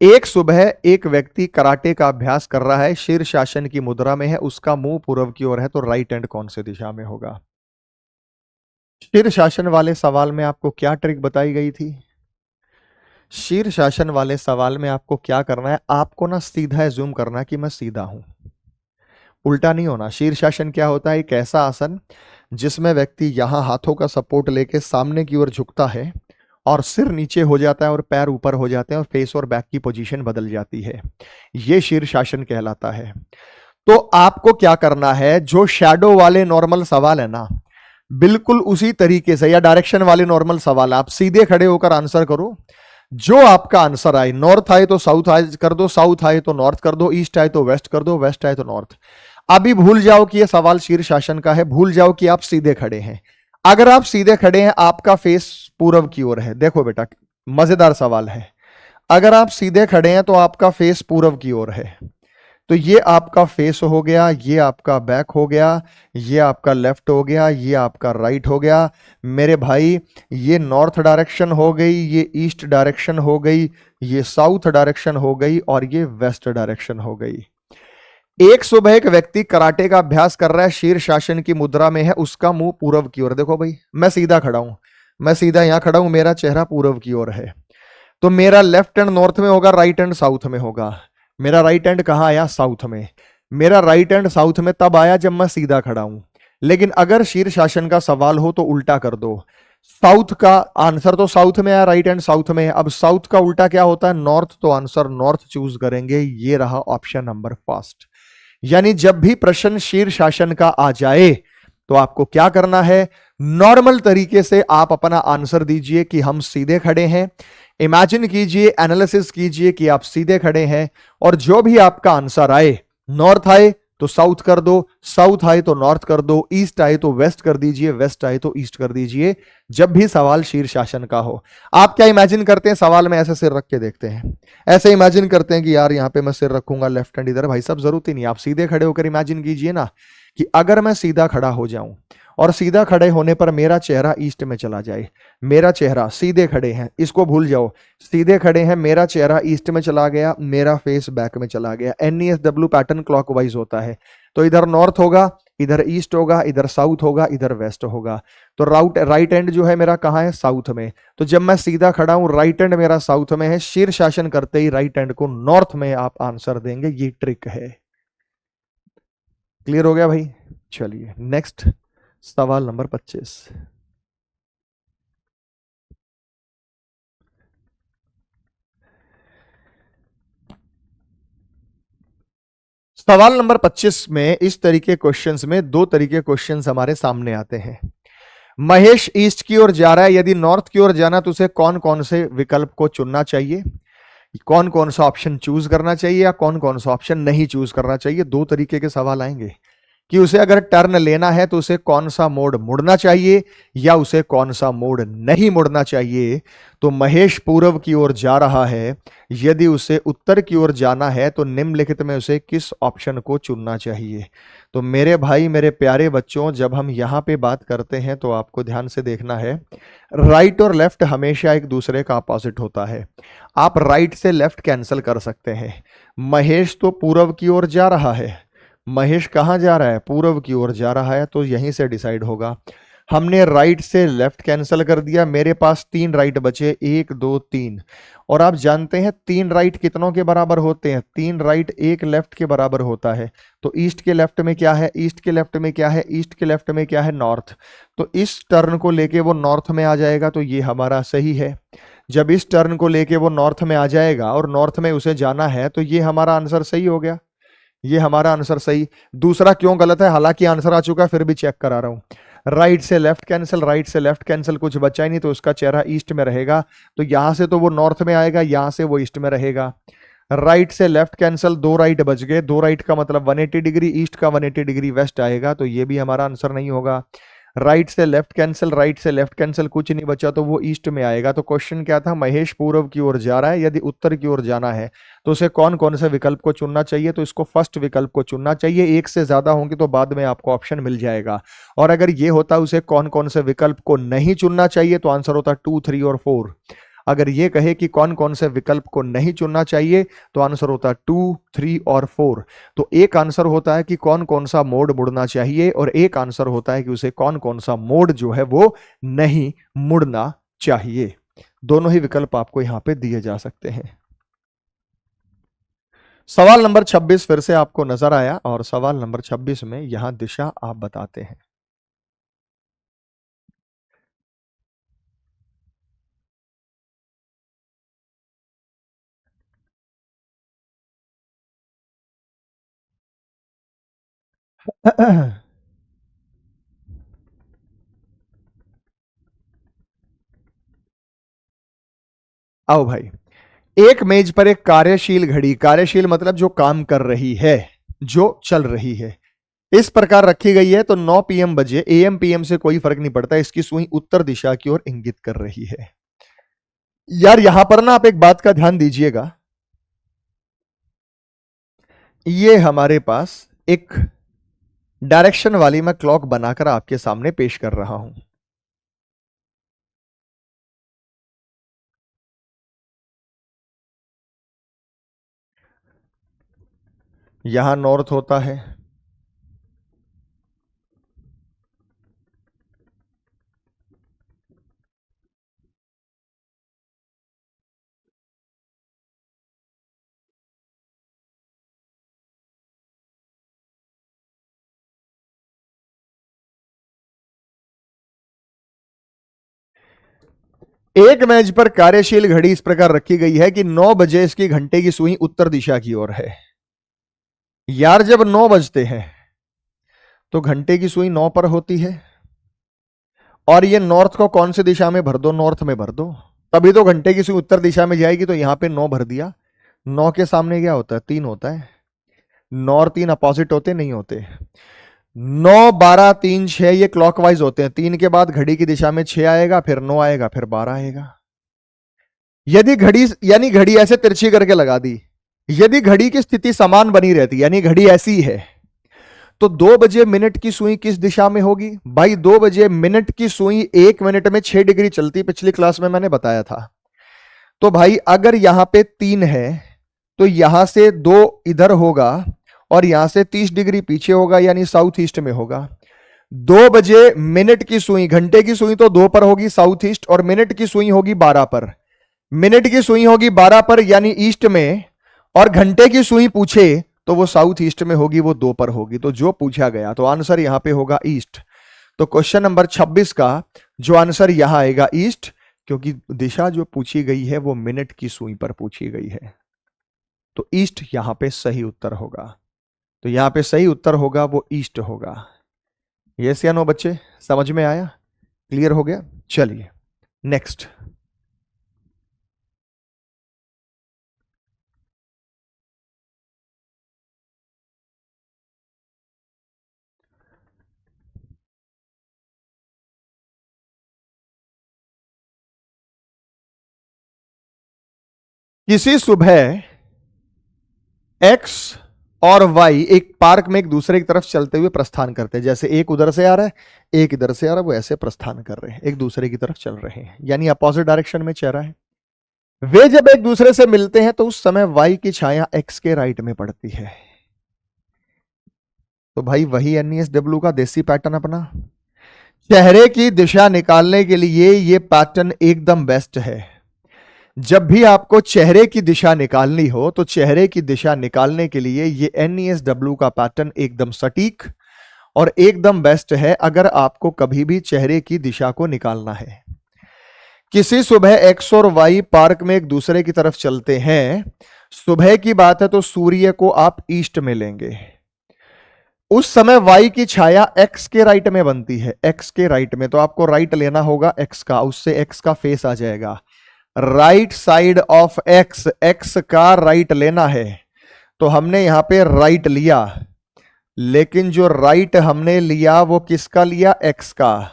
एक सुबह एक व्यक्ति कराटे का अभ्यास कर रहा है, शीर्षासन की मुद्रा में है, उसका मुंह पूर्व की ओर है, तो राइट हैंड कौन से दिशा में होगा? शीर्षासन वाले सवाल में आपको क्या ट्रिक बताई गई थी? शीर्षासन वाले सवाल में आपको क्या करना है, आपको ना सीधा जूम करना कि मैं सीधा हूं, उल्टा नहीं होना। शीर्षासन क्या होता है, एक ऐसा आसन जिसमें व्यक्ति यहां हाथों का सपोर्ट लेके सामने की ओर झुकता है और सिर नीचे हो जाता है और पैर ऊपर हो जाते हैं और फेस और बैक की पोजीशन बदल जाती है, यह शीर्षासन कहलाता है। तो आपको क्या करना है, जो शैडो वाले नॉर्मल सवाल है ना, बिल्कुल उसी तरीके से, या डायरेक्शन वाले नॉर्मल सवाल, आप सीधे खड़े होकर आंसर करो। जो आपका आंसर आए, नॉर्थ आए तो साउथ आए कर दो, साउथ आए तो नॉर्थ कर दो, ईस्ट आए तो वेस्ट कर दो, वेस्ट आए तो नॉर्थ। अभी भूल जाओ कि यह सवाल शीर्षासन का है, भूल जाओ कि आप सीधे खड़े हैं। अगर आप सीधे खड़े हैं, आपका फेस पूर्व की ओर है, देखो बेटा मजेदार सवाल है, अगर आप सीधे खड़े हैं तो आपका फेस पूर्व की ओर है, तो ये आपका फेस हो गया, ये आपका बैक हो गया, ये आपका लेफ्ट हो गया, ये आपका राइट हो गया मेरे भाई। ये नॉर्थ डायरेक्शन हो गई, ये ईस्ट डायरेक्शन हो गई, ये साउथ डायरेक्शन हो गई, और ये वेस्ट डायरेक्शन हो गई। एक सुबह एक व्यक्ति कराटे का अभ्यास कर रहा है, शीर्षासन की मुद्रा में है, उसका मुंह पूर्व की ओर। देखो भाई, मैं सीधा खड़ा हूं, मैं सीधा यहां खड़ा हूं, मेरा चेहरा पूर्व की ओर है, तो मेरा लेफ्ट हैंड नॉर्थ में होगा, राइट हैंड साउथ में होगा। मेरा राइट हैंड कहां आया? साउथ में। मेरा राइट हैंड साउथ में तब आया जब मैं सीधा खड़ा हूं। लेकिन अगर शीर्षासन का सवाल हो तो उल्टा कर दो। साउथ का आंसर तो साउथ में आया, राइट हैंड साउथ में है। अब साउथ का उल्टा क्या होता है? नॉर्थ। तो आंसर नॉर्थ चूज करेंगे। ये रहा ऑप्शन नंबर फर्स्ट। यानी जब भी प्रश्न शीर्षासन का आ जाए तो आपको क्या करना है? नॉर्मल तरीके से आप अपना आंसर दीजिए कि हम सीधे खड़े हैं। इमेजिन कीजिए, एनालिसिस कीजिए कि आप सीधे खड़े हैं, और जो भी आपका आंसर आए, नॉर्थ आए तो साउथ कर दो, साउथ आए तो नॉर्थ कर दो, ईस्ट आए तो वेस्ट कर दीजिए, वेस्ट आए तो ईस्ट कर दीजिए, जब भी सवाल शीर्षासन का हो। आप क्या इमेजिन करते हैं? सवाल में ऐसे सिर रख के देखते हैं, ऐसे इमेजिन करते हैं कि यार यहां पे मैं सिर रखूंगा, लेफ्ट हैंड इधर। भाई साहब जरूरत ही नहीं, आप सीधे खड़े होकर इमेजिन कीजिए ना कि अगर मैं सीधा खड़ा हो जाऊं और सीधा खड़े होने पर मेरा चेहरा ईस्ट में चला जाए। मेरा चेहरा, सीधे खड़े हैं, इसको भूल जाओ, सीधे खड़े हैं, मेरा चेहरा ईस्ट में चला गया, मेरा फेस बैक में चला गया। NESW पैटर्न क्लॉकवाइज होता है, तो इधर नॉर्थ होगा, इधर ईस्ट होगा, इधर साउथ होगा, इधर वेस्ट होगा। तो राइट हैंड जो है मेरा कहां है? साउथ में। तो जब मैं सीधा खड़ा हूं, राइट हैंड मेरा साउथ में है, शीर्षासन करते ही राइट हैंड को नॉर्थ में आप आंसर देंगे। ये ट्रिक है। क्लियर हो गया भाई? चलिए नेक्स्ट, सवाल नंबर 25। सवाल नंबर 25 में इस तरीके क्वेश्चंस में दो तरीके क्वेश्चंस हमारे सामने आते हैं। महेश ईस्ट की ओर जा रहा है, यदि नॉर्थ की ओर जाना तो उसे कौन कौन से विकल्प को चुनना चाहिए, कौन कौन सा ऑप्शन चूज करना चाहिए, या कौन कौन सा ऑप्शन नहीं चूज करना चाहिए। दो तरीके के सवाल आएंगे कि उसे अगर टर्न लेना है तो उसे कौन सा मोड मुड़ना चाहिए, या उसे कौन सा मोड नहीं मुड़ना चाहिए। तो महेश पूर्व की ओर जा रहा है, यदि उसे उत्तर की ओर जाना है तो निम्नलिखित में उसे किस ऑप्शन को चुनना चाहिए। तो मेरे भाई, मेरे प्यारे बच्चों, जब हम यहां पे बात करते हैं तो आपको ध्यान से देखना है, राइट और लेफ्ट हमेशा एक दूसरे का अपोजिट होता है। आप राइट से लेफ्ट कैंसिल कर सकते हैं। महेश तो पूर्व की ओर जा रहा है, महेश कहां जा रहा है? पूर्व की ओर जा रहा है, तो यहीं से डिसाइड होगा। हमने राइट से लेफ्ट कैंसिल कर दिया, मेरे पास तीन राइट बचे, एक दो तीन। और आप जानते हैं तीन राइट कितनों के बराबर होते हैं? तीन राइट एक लेफ्ट के बराबर होता है। तो ईस्ट के लेफ्ट में क्या है? ईस्ट के लेफ्ट में क्या है? ईस्ट के लेफ्ट में क्या है? नॉर्थ। तो इस टर्न को लेके वो नॉर्थ में आ जाएगा, तो ये हमारा सही है। जब इस टर्न को लेके वो नॉर्थ में आ जाएगा और नॉर्थ में उसे जाना है, तो ये हमारा आंसर सही हो गया। ये हमारा आंसर सही। दूसरा क्यों गलत है? हालांकि आंसर आ चुका, फिर भी चेक करा रहा हूं। राइट से लेफ्ट कैंसिल, राइट से लेफ्ट कैंसिल, कुछ बचा ही नहीं, तो उसका चेहरा ईस्ट में रहेगा। तो यहां से तो वो नॉर्थ में आएगा, यहां से वो ईस्ट में रहेगा। राइट से लेफ्ट कैंसिल, दो राइट बच गए, दो राइट का मतलब 180 डिग्री ईस्ट का, 180 डिग्री वेस्ट आएगा, तो ये भी हमारा आंसर नहीं होगा। राइट से लेफ्ट कैंसिल, राइट से लेफ्ट कैंसिल, कुछ नहीं बचा, तो वो ईस्ट में आएगा। तो क्वेश्चन क्या था? महेश पूर्व की ओर जा रहा है, यदि उत्तर की ओर जाना है तो उसे कौन कौन से विकल्प को चुनना चाहिए। तो इसको फर्स्ट विकल्प को चुनना चाहिए। एक से ज्यादा होंगे तो बाद में आपको ऑप्शन मिल जाएगा। और अगर ये होता उसे कौन कौन से विकल्प को नहीं चुनना चाहिए, तो आंसर होता 2, 3 और 4। अगर ये कहे कि कौन कौन से विकल्प को नहीं चुनना चाहिए, तो आंसर होता 2, 3 और 4। तो एक आंसर होता है कि कौन कौन सा मोड मुड़ना चाहिए, और एक आंसर होता है कि उसे कौन कौन सा मोड जो है वो नहीं मुड़ना चाहिए। दोनों ही विकल्प आपको यहां पे दिए जा सकते हैं। सवाल नंबर 26 फिर से आपको नजर आया, और सवाल नंबर 26 में यहां दिशा आप बताते हैं। आओ भाई, एक मेज पर एक कार्यशील घड़ी, कार्यशील मतलब जो काम कर रही है, जो चल रही है, इस प्रकार रखी गई है। तो 9 PM बजे, AM PM से कोई फर्क नहीं पड़ता, इसकी सुई उत्तर दिशा की ओर इंगित कर रही है। यार यहां पर ना आप एक बात का ध्यान दीजिएगा, ये हमारे पास एक डायरेक्शन वाली मैं क्लॉक बनाकर आपके सामने पेश कर रहा हूं। यहां नॉर्थ होता है, एक मेज पर कार्यशील घड़ी इस प्रकार रखी गई है कि 9 बजे इसकी घंटे की सुई उत्तर दिशा की ओर है। यार जब 9 बजते हैं तो घंटे की सुई 9 पर होती है, और ये नॉर्थ को कौन सी दिशा में भर दो, नॉर्थ में भर दो, तभी तो घंटे की सुई उत्तर दिशा में जाएगी। तो यहां पे 9 भर दिया। 9 के सामने क्या होता है, 3 होता है। 9 और 3 अपोजिट होते नहीं होते। 9 12 3 6 ये क्लॉकवाइज होते हैं। 3 के बाद घड़ी की दिशा में 6 आएगा, फिर 9 आएगा, फिर 12 आएगा। यदि घड़ी यानी घड़ी ऐसे तिरछी करके लगा दी, यदि घड़ी की स्थिति समान बनी रहती यानी घड़ी ऐसी है, तो 2 बजे मिनट की सुई किस दिशा में होगी भाई? 2 बजे मिनट की सुई 1 मिनट में 6 डिग्री चलती, पिछली क्लास में मैंने बताया था। तो भाई अगर यहां पे 3 है तो यहां से 2 इधर होगा और यहां से 30 डिग्री पीछे होगा, यानी साउथ ईस्ट में होगा। 2 बजे मिनट की सुई, घंटे की सुई तो 2 पर होगी साउथ ईस्ट, और मिनट की सुई होगी 12 पर। मिनट की सुई होगी 12 पर यानी ईस्ट में, और घंटे की सुई पूछे तो वो साउथ ईस्ट में होगी, वो 2 पर होगी। तो जो पूछा गया तो आंसर यहां पे होगा ईस्ट। तो क्वेश्चन नंबर 26 का जो आंसर यहां आएगा ईस्ट, क्योंकि दिशा जो पूछी गई है वो मिनट की सुई पर पूछी गई है। तो ईस्ट यहां पे सही उत्तर होगा। तो यहां पे सही उत्तर होगा वो ईस्ट होगा। यस या नो बच्चे, समझ में आया? क्लियर हो गया? चलिए नेक्स्ट। किसी सुबह एक्स और वाई एक पार्क में एक दूसरे की तरफ चलते हुए प्रस्थान करते हैं। जैसे एक उधर से आ रहा है, एक इधर से आ रहा है, वो ऐसे प्रस्थान कर रहे हैं, एक दूसरे की तरफ चल रहे हैं, यानी अपोजिट डायरेक्शन में चल रहा है। वे जब एक दूसरे से मिलते हैं तो उस समय वाई की छाया एक्स के राइट में पड़ती है। तो भाई वही एनईएसडब्ल्यू का देसी पैटर्न अपना। चेहरे की दिशा निकालने के लिए ये पैटर्न एकदम बेस्ट है। जब भी आपको चेहरे की दिशा निकालनी हो तो चेहरे की दिशा निकालने के लिए ये एनईएसडब्ल्यू का पैटर्न एकदम सटीक और एकदम बेस्ट है, अगर आपको कभी भी चेहरे की दिशा को निकालना है। किसी सुबह एक्स और वाई पार्क में एक दूसरे की तरफ चलते हैं। सुबह की बात है तो सूर्य को आप ईस्ट में लेंगे। उस समय वाई की छाया एक्स के राइट में बनती है, एक्स के राइट में, तो आपको राइट लेना होगा एक्स का, उससे एक्स का फेस आ जाएगा। Right side of x, x का राइट लेना है। तो हमने यहां पे राइट लिया, लेकिन जो राइट हमने लिया वो किसका लिया? एक्स का।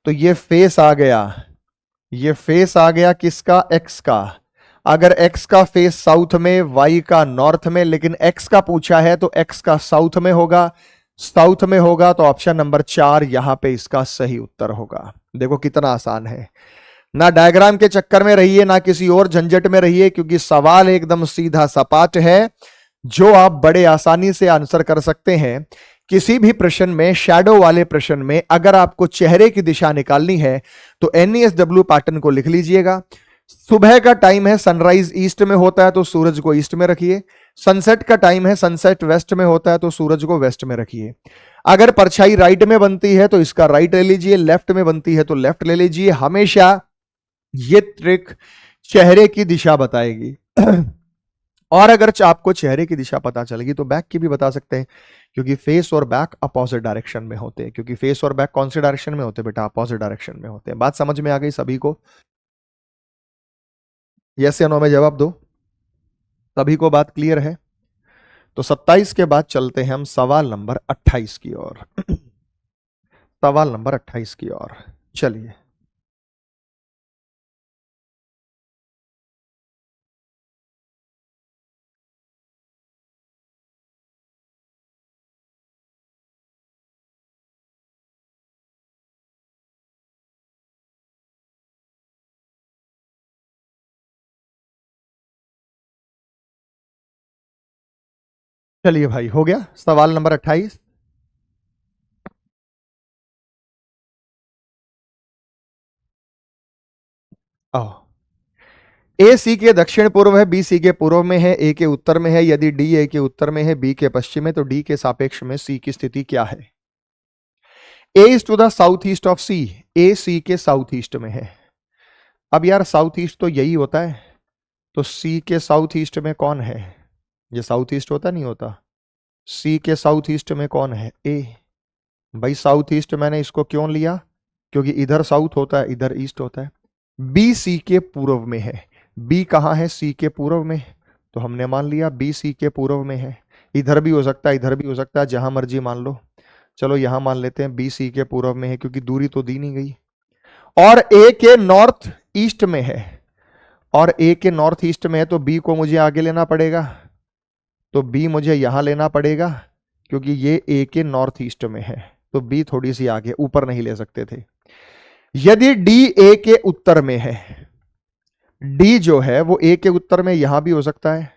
तो ये फेस आ गया, ये फेस आ गया किसका? एक्स का। अगर एक्स का फेस साउथ में, वाई का नॉर्थ में, लेकिन एक्स का पूछा है तो एक्स का साउथ में होगा। साउथ में होगा तो ऑप्शन नंबर 4 यहां पे इसका सही उत्तर होगा। देखो कितना आसान है। ना डायग्राम के चक्कर में रहिए, ना किसी और झंझट में रहिए, क्योंकि सवाल एकदम सीधा सपाट है जो आप बड़े आसानी से आंसर कर सकते हैं। किसी भी प्रश्न में, शैडो वाले प्रश्न में, अगर आपको चेहरे की दिशा निकालनी है तो एनईएसडब्ल्यू पैटर्न को लिख लीजिएगा। सुबह का टाइम है, सनराइज ईस्ट में होता है तो सूरज को ईस्ट में रखिए। सनसेट का टाइम है, सनसेट वेस्ट में होता है तो सूरज को वेस्ट में रखिए। अगर परछाई राइट में बनती है तो इसका राइट ले लीजिए, लेफ्ट में बनती है तो लेफ्ट ले लीजिए। हमेशा ये ट्रिक चेहरे की दिशा बताएगी। और अगर आपको चेहरे की दिशा पता चलेगी तो बैक की भी बता सकते हैं, क्योंकि फेस और बैक अपोजिट डायरेक्शन में होते हैं। क्योंकि फेस और बैक कौन से डायरेक्शन में होते हैं बेटा? अपोजिट डायरेक्शन में होते हैं। बात समझ में आ गई सभी को? यस या नो में जवाब दो। सभी को बात क्लियर है? तो 27 के बाद चलते हैं हम सवाल नंबर 28 की ओर। सवाल नंबर 28 की ओर चलिए। चलिए भाई, हो गया सवाल नंबर 28। आओ। ए सी के दक्षिण पूर्व है, बी सी के पूर्व में है, ए के उत्तर में है। यदि डी ए के उत्तर में है, बी के पश्चिम में, तो डी के सापेक्ष में सी की स्थिति क्या है? A is to the south east of C, A C के साउथ ईस्ट में है। अब यार साउथ ईस्ट तो यही होता है, तो सी के साउथ ईस्ट में कौन है? ये साउथ ईस्ट होता नहीं होता? सी के साउथ ईस्ट में कौन है? ए। भाई साउथ ईस्ट मैंने इसको क्यों लिया? क्योंकि इधर साउथ होता है, इधर ईस्ट होता है। बी सी के पूर्व में है। बी कहाँ है? सी के पूर्व में। तो हमने मान लिया बी सी के पूर्व में है। इधर भी हो सकता है, इधर भी हो सकता है, जहां मर्जी मान लो। चलो यहां मान लेते हैं बी सी के पूर्व में है, क्योंकि दूरी तो दी नहीं गई। और ए के नॉर्थ ईस्ट में है, और ए के नॉर्थ ईस्ट में है, तो बी को मुझे आगे लेना पड़ेगा। तो बी मुझे यहां लेना पड़ेगा, क्योंकि ये ए के नॉर्थ ईस्ट में है। तो बी थोड़ी सी आगे, ऊपर नहीं ले सकते थे। यदि डी ए के उत्तर में है, डी जो है वो ए के उत्तर में, यहां भी हो सकता है,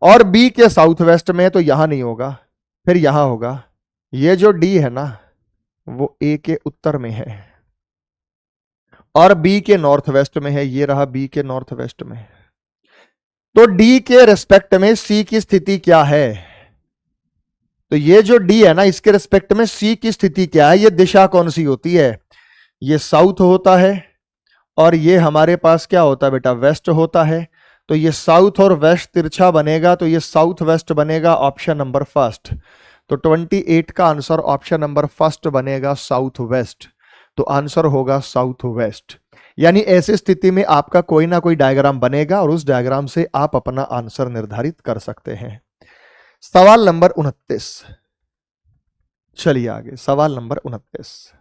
और बी के साउथ वेस्ट में है, तो यहां नहीं होगा, फिर यहां होगा। ये जो डी है ना, वो ए के उत्तर में है और बी के नॉर्थ वेस्ट में है। ये रहा बी के नॉर्थ वेस्ट में। तो डी के रिस्पेक्ट में सी की स्थिति क्या है? तो ये जो डी है ना, इसके रिस्पेक्ट में सी की स्थिति क्या है? ये दिशा कौन सी होती है? ये साउथ होता है, और ये हमारे पास क्या होता है बेटा? वेस्ट होता है। तो ये साउथ और वेस्ट तिरछा बनेगा, तो ये साउथ वेस्ट बनेगा, ऑप्शन नंबर फर्स्ट। तो 28 का आंसर ऑप्शन नंबर फर्स्ट बनेगा, साउथ वेस्ट। तो आंसर होगा साउथ वेस्ट। यानी ऐसी स्थिति में आपका कोई ना कोई डायग्राम बनेगा, और उस डायग्राम से आप अपना आंसर निर्धारित कर सकते हैं। सवाल नंबर 29। चलिए आगे, सवाल नंबर 29।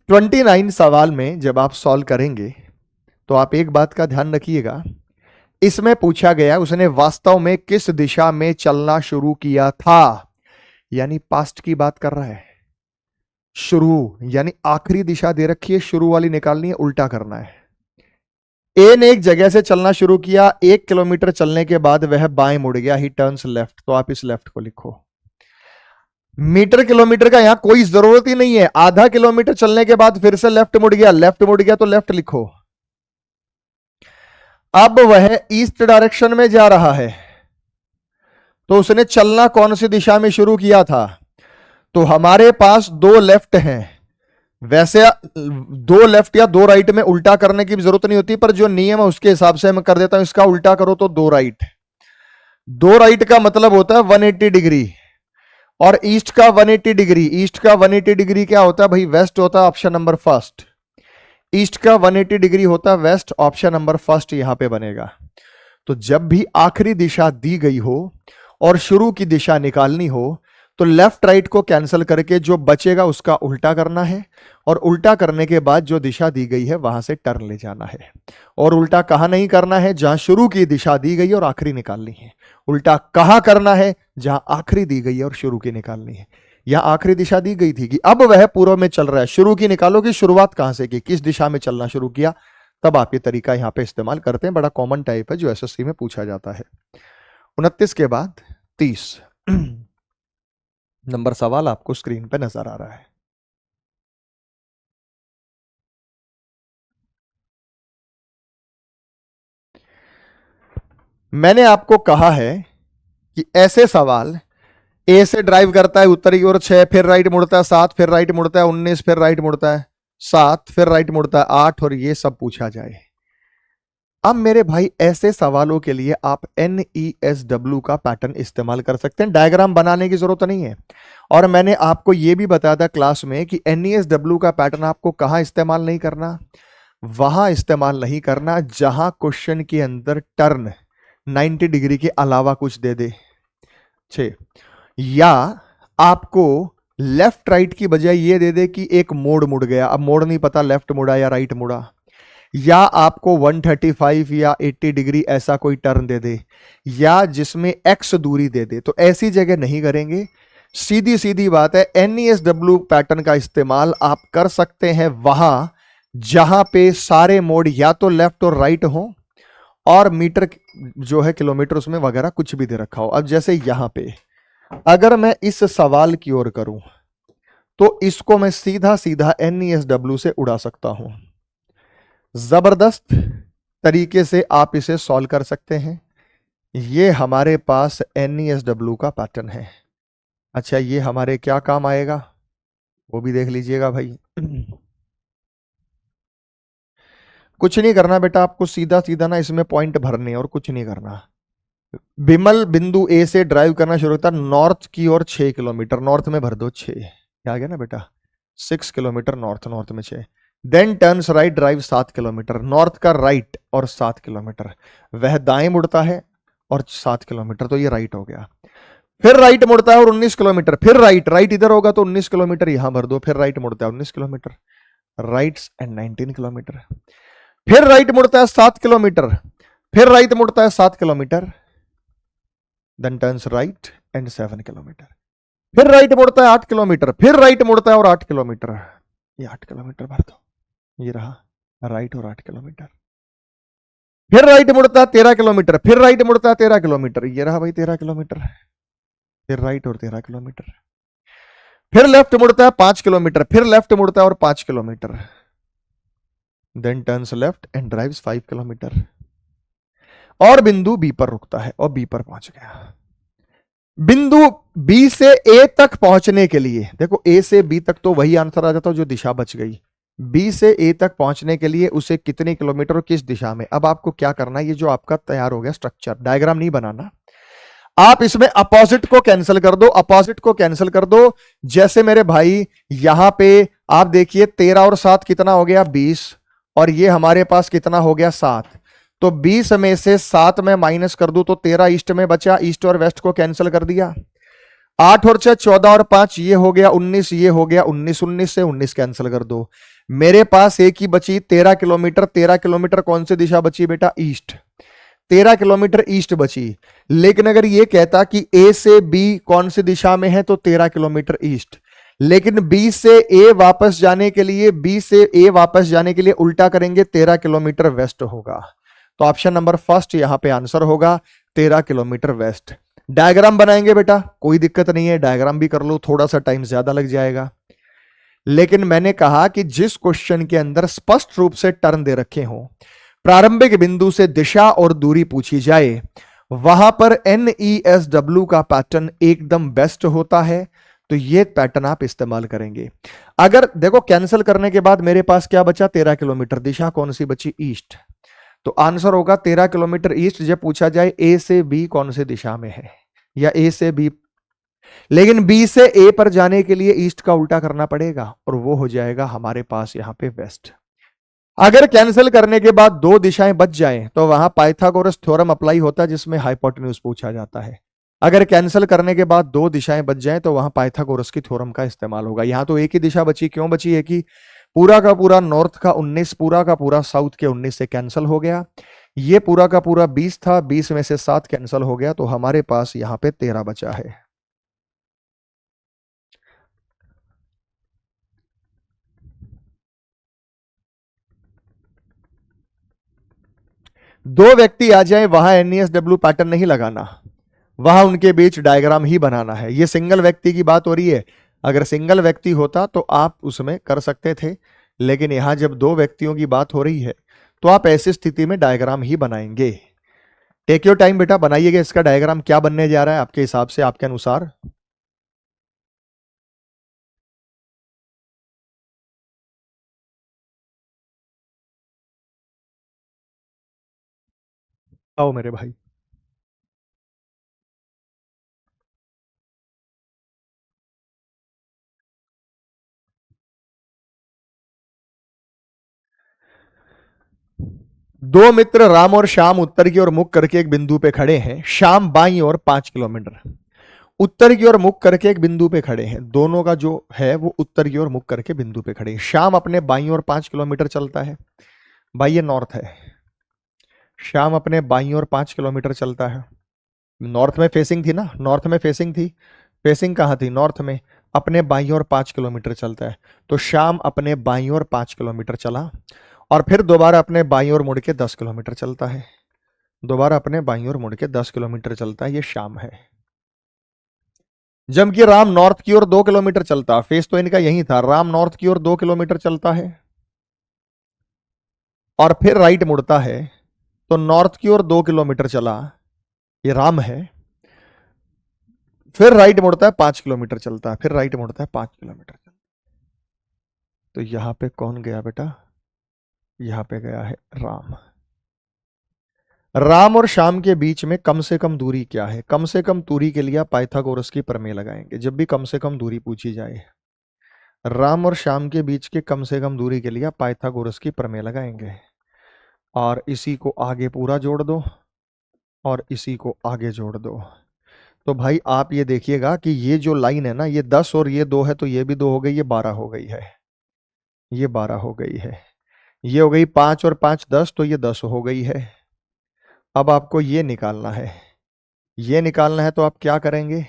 ट्वेंटी 29 सवाल में जब आप सॉल्व करेंगे तो आप एक बात का ध्यान रखिएगा। इसमें पूछा गया उसने वास्तव में किस दिशा में चलना शुरू किया था, यानी पास्ट की बात कर रहा है। शुरू यानी आखिरी दिशा दे रखी है, शुरू वाली निकालनी है, उल्टा करना है। ए ने एक जगह से चलना शुरू किया, 1 किलोमीटर चलने के बाद वह बाएं मुड़ गया, ही टर्न्स लेफ्ट। तो आप इस लेफ्ट को लिखो। मीटर किलोमीटर का यहां कोई जरूरत ही नहीं है। आधा किलोमीटर चलने के बाद फिर से लेफ्ट मुड़ गया, लेफ्ट मुड़ गया, तो लेफ्ट लिखो। अब वह ईस्ट डायरेक्शन में जा रहा है, तो उसने चलना कौन सी दिशा में शुरू किया था? तो हमारे पास 2 लेफ्ट हैं। वैसे 2 लेफ्ट या 2 राइट में उल्टा करने की भी जरूरत नहीं होती, पर जो नियम है उसके हिसाब से मैं कर देता हूं। इसका उल्टा करो तो 2 राइट। 2 राइट का मतलब होता है 180 डिग्री, और ईस्ट का 180 डिग्री। ईस्ट का 180 डिग्री क्या होता है भाई? वेस्ट होता है, ऑप्शन नंबर फर्स्ट। ईस्ट का 180 डिग्री होता है वेस्ट, ऑप्शन नंबर फर्स्ट यहां पे बनेगा। तो जब भी आखिरी दिशा दी गई हो और शुरू की दिशा निकालनी हो, तो लेफ्ट राइट को कैंसिल करके जो बचेगा उसका उल्टा करना है, और उल्टा करने के बाद जो दिशा दी गई है वहां से टर्न ले जाना है। और उल्टा कहां नहीं करना है? जहां शुरू की दिशा दी गई और आखिरी निकालनी है। उल्टा कहां करना है? जहां आखिरी दी गई है और शुरू की निकालनी है। यहां आखिरी दिशा दी गई थी कि अब वह पूर्व में चल रहा है, शुरू की निकालो कि शुरुआत कहां से की, किस दिशा में चलना शुरू किया, तब आप ये तरीका यहां पे इस्तेमाल करते हैं। बड़ा कॉमन टाइप है जो एसएससी में पूछा जाता है। 29 के बाद 30 नंबर सवाल आपको स्क्रीन पे नजर आ रहा है। मैंने आपको कहा है कि ऐसे सवाल, ए से ड्राइव करता है उत्तरी ओर 6, फिर राइट मुड़ता है 7, फिर राइट मुड़ता है 19, फिर राइट मुड़ता है 7, फिर राइट मुड़ता है 8, और ये सब पूछा जाए। अब मेरे भाई ऐसे सवालों के लिए आप NESW का पैटर्न इस्तेमाल कर सकते हैं। डायग्राम बनाने की जरूरत नहीं है। और मैंने आपको यह भी बताया था क्लास में कि NESW का पैटर्न आपको कहां इस्तेमाल नहीं करना? वहां इस्तेमाल नहीं करना जहां क्वेश्चन के अंदर टर्न 90 डिग्री के अलावा कुछ दे दे। 6 या आपको लेफ्ट राइट की बजाय ये दे दे कि एक मोड़ मुड़ गया, अब मोड़ नहीं पता लेफ्ट मुड़ा या राइट मुड़ा, या आपको 135 या 80 डिग्री ऐसा कोई टर्न दे दे, या जिसमें x दूरी दे दे, तो ऐसी जगह नहीं करेंगे। सीधी सीधी बात है, NESW पैटर्न का इस्तेमाल आप कर सकते हैं वहां जहां पे सारे मोड या तो लेफ्ट और राइट हो और मीटर जो है किलोमीटर उसमें वगैरह कुछ भी दे रखा हो। अब जैसे यहां पे अगर मैं इस सवाल की ओर करूं तो इसको मैं सीधा सीधा NESW से उड़ा सकता हूं। जबरदस्त तरीके से आप इसे सॉल्व कर सकते हैं। ये हमारे पास NESW का पैटर्न है। अच्छा, ये हमारे क्या काम आएगा वो भी देख लीजिएगा भाई। कुछ नहीं करना बेटा, आपको सीधा सीधा ना इसमें पॉइंट भरने और कुछ नहीं करना। विमल बिंदु ए से ड्राइव करना शुरू होता है नॉर्थ की ओर 6 किलोमीटर, नॉर्थ में भर दो 6, क्या आ गया ना बेटा 6 किलोमीटर नॉर्थ, नॉर्थ में 6। Then turns right drive 7 kilometre, north का राइट और 7 किलोमीटर, वह दाएं मुड़ता है और 7 किलोमीटर, तो ये राइट हो गया। फिर राइट मुड़ता है और 19 किलोमीटर, फिर राइट, राइट इधर होगा तो 19 किलोमीटर यहां भर दो, फिर राइट मुड़ता है 19 किलोमीटर, राइट्स एंड 19 किलोमीटर, फिर राइट मुड़ता है 7 किलोमीटर, फिर राइट मुड़ता है 7 kilometre, then turns right and 7 kilometre, फिर राइट मुड़ता है 8 किलोमीटर, फिर राइट मुड़ता है और 8 किलोमीटर, ये 8 किलोमीटर भर दो, ये रहा राइट और 8 किलोमीटर, फिर राइट मुड़ता है 13 किलोमीटर, फिर राइट मुड़ता है 13 किलोमीटर, ये रहा भाई 13 किलोमीटर, फिर राइट और 13 किलोमीटर, फिर लेफ्ट मुड़ता है 5 किलोमीटर, फिर लेफ्ट मुड़ता है और 5 kilometre, then turns left and drives 5 kilometre और बिंदु बी पर रुकता है और बी पर पहुंच गया। बिंदु बी से ए तक पहुंचने के लिए, देखो ए से बी तक तो वही आंसर आ जाता जो दिशा बच गई। बी से ए तक पहुंचने के लिए उसे कितने किलोमीटर और किस दिशा में, अब आपको क्या करना है, ये जो आपका तैयार हो गया स्ट्रक्चर, डायग्राम नहीं बनाना, आप इसमें अपोजिट को कैंसिल कर दो, अपोजिट को कैंसिल कर दो। जैसे मेरे भाई यहां पे आप देखिए 13 और 7 कितना हो गया 20, और ये हमारे पास कितना हो गया 7, तो 20 में से 7 में माइनस कर दूं तो 13 ईस्ट में बचा, ईस्ट और वेस्ट को कैंसिल कर दिया, 8 और 6 14 और 5 ये हो गया 19, ये हो गया 19, 19 से 19 कैंसिल कर दो, मेरे पास एक ही बची 13 किलोमीटर। 13 किलोमीटर कौन सी दिशा बची बेटा ईस्ट, 13 किलोमीटर ईस्ट बची। लेकिन अगर ये कहता कि ए से बी कौन सी दिशा में है तो 13 किलोमीटर ईस्ट, लेकिन बी से ए वापस जाने के लिए, बी से ए वापस जाने के लिए उल्टा करेंगे 13 किलोमीटर वेस्ट होगा, तो ऑप्शन नंबर फर्स्ट यहां पे आंसर होगा 13 किलोमीटर वेस्ट। डायग्राम बनाएंगे बेटा, कोई दिक्कत नहीं है, डायग्राम भी कर लो, थोड़ा सा टाइम ज्यादा लग जाएगा, लेकिन मैंने कहा कि जिस क्वेश्चन के अंदर स्पष्ट रूप से टर्न दे रखे हो, प्रारंभिक बिंदु से दिशा और दूरी पूछी जाए, वहां पर NESW का पैटर्न एकदम बेस्ट होता है, तो ये पैटर्न आप इस्तेमाल करेंगे। अगर देखो कैंसिल करने के बाद मेरे पास क्या बचा 13 किलोमीटर, दिशा कौन सी बची ईस्ट, तो आंसर होगा 13 किलोमीटर ईस्ट। जब पूछा जाए ए से बी कौन से दिशा में है या ए से बी, लेकिन बी से ए पर जाने के लिए ईस्ट का उल्टा करना पड़ेगा और वो हो जाएगा हमारे पास यहां पे वेस्ट। अगर कैंसिल करने के बाद दो दिशाएं बच जाएं तो वहां पाइथागोरस थ्योरम अप्लाई होता है जिसमें हाइपोटेन्यूज पूछा जाता है। अगर कैंसिल करने के बाद दो दिशाएं बच जाएं तो वहां पाइथागोरस की थ्योरम का इस्तेमाल होगा। यहां तो एक ही दिशा बची, क्यों बची है कि पूरा का पूरा नॉर्थ का 19, पूरा का पूरा साउथ के 19 से कैंसिल हो गया, ये पूरा का पूरा 20 था, 20 में से 7 कैंसिल हो गया, तो हमारे पास यहां पे 13 बचा है। दो व्यक्ति आ जाए वहां NESW पैटर्न नहीं लगाना, वहां उनके बीच डायग्राम ही बनाना है। ये सिंगल व्यक्ति की बात हो रही है, अगर सिंगल व्यक्ति होता तो आप उसमें कर सकते थे, लेकिन यहां जब दो व्यक्तियों की बात हो रही है तो आप ऐसी स्थिति में डायग्राम ही बनाएंगे। टेक योर टाइम बेटा, बनाइएगा इसका डायग्राम क्या बनने जा रहा है आपके हिसाब से, आपके अनुसार। आओ मेरे भाई, दो मित्र राम और श्याम उत्तर की ओर मुख करके एक बिंदु पे खड़े हैं। श्याम बाईं ओर 5 किलोमीटर, उत्तर की ओर मुख करके एक बिंदु पे खड़े हैं। दोनों का जो है वो उत्तर की ओर मुख करके बिंदु पे खड़े हैं। श्याम अपने बाईं ओर 5 किलोमीटर चलता है, भाई ये नॉर्थ है, श्याम अपने बाईं ओर 5 किलोमीटर चलता है, नॉर्थ में फेसिंग थी ना, नॉर्थ में फेसिंग थी, फेसिंग कहां थी नॉर्थ में, अपने बाईं ओर 5 किलोमीटर चलता है, तो श्याम अपने बाईं ओर 5 किलोमीटर चला और फिर दोबारा अपने बाईं ओर मुड़ के 10 किलोमीटर चलता है। दोबारा अपने बाईं ओर मुड़ के 10 किलोमीटर चलता है, ये श्याम है। जबकि राम नॉर्थ की ओर 2 किलोमीटर चलता, फेस तो इनका यही था, राम नॉर्थ की ओर 2 किलोमीटर चलता है और फिर राइट मुड़ता है, तो नॉर्थ की ओर 2 किलोमीटर चला, ये राम है। फिर राइट मुड़ता है 5 किलोमीटर चलता है, फिर राइट मुड़ता है 5 किलोमीटर चलता है। तो यहां पे कौन गया बेटा? यहां पे गया है राम। राम और श्याम के बीच में कम से कम दूरी क्या है? कम से कम दूरी के लिए आप पाइथागोरस की प्रमेय लगाएंगे। जब भी कम से कम दूरी पूछी जाए, राम और श्याम के बीच के कम से कम दूरी के लिए आप पाइथागोरस की प्रमेय लगाएंगे और इसी को आगे पूरा जोड़ दो और इसी को आगे जोड़ दो। तो भाई आप ये देखिएगा कि ये जो लाइन है ना, ये 10 और ये 2 है, तो ये भी 2 हो गई, ये 12 हो गई है, ये 12 हो गई है। ये हो गई 5 और 5 10, तो ये 10 हो गई है। अब आपको ये निकालना है, ये निकालना है, तो आप क्या करेंगे?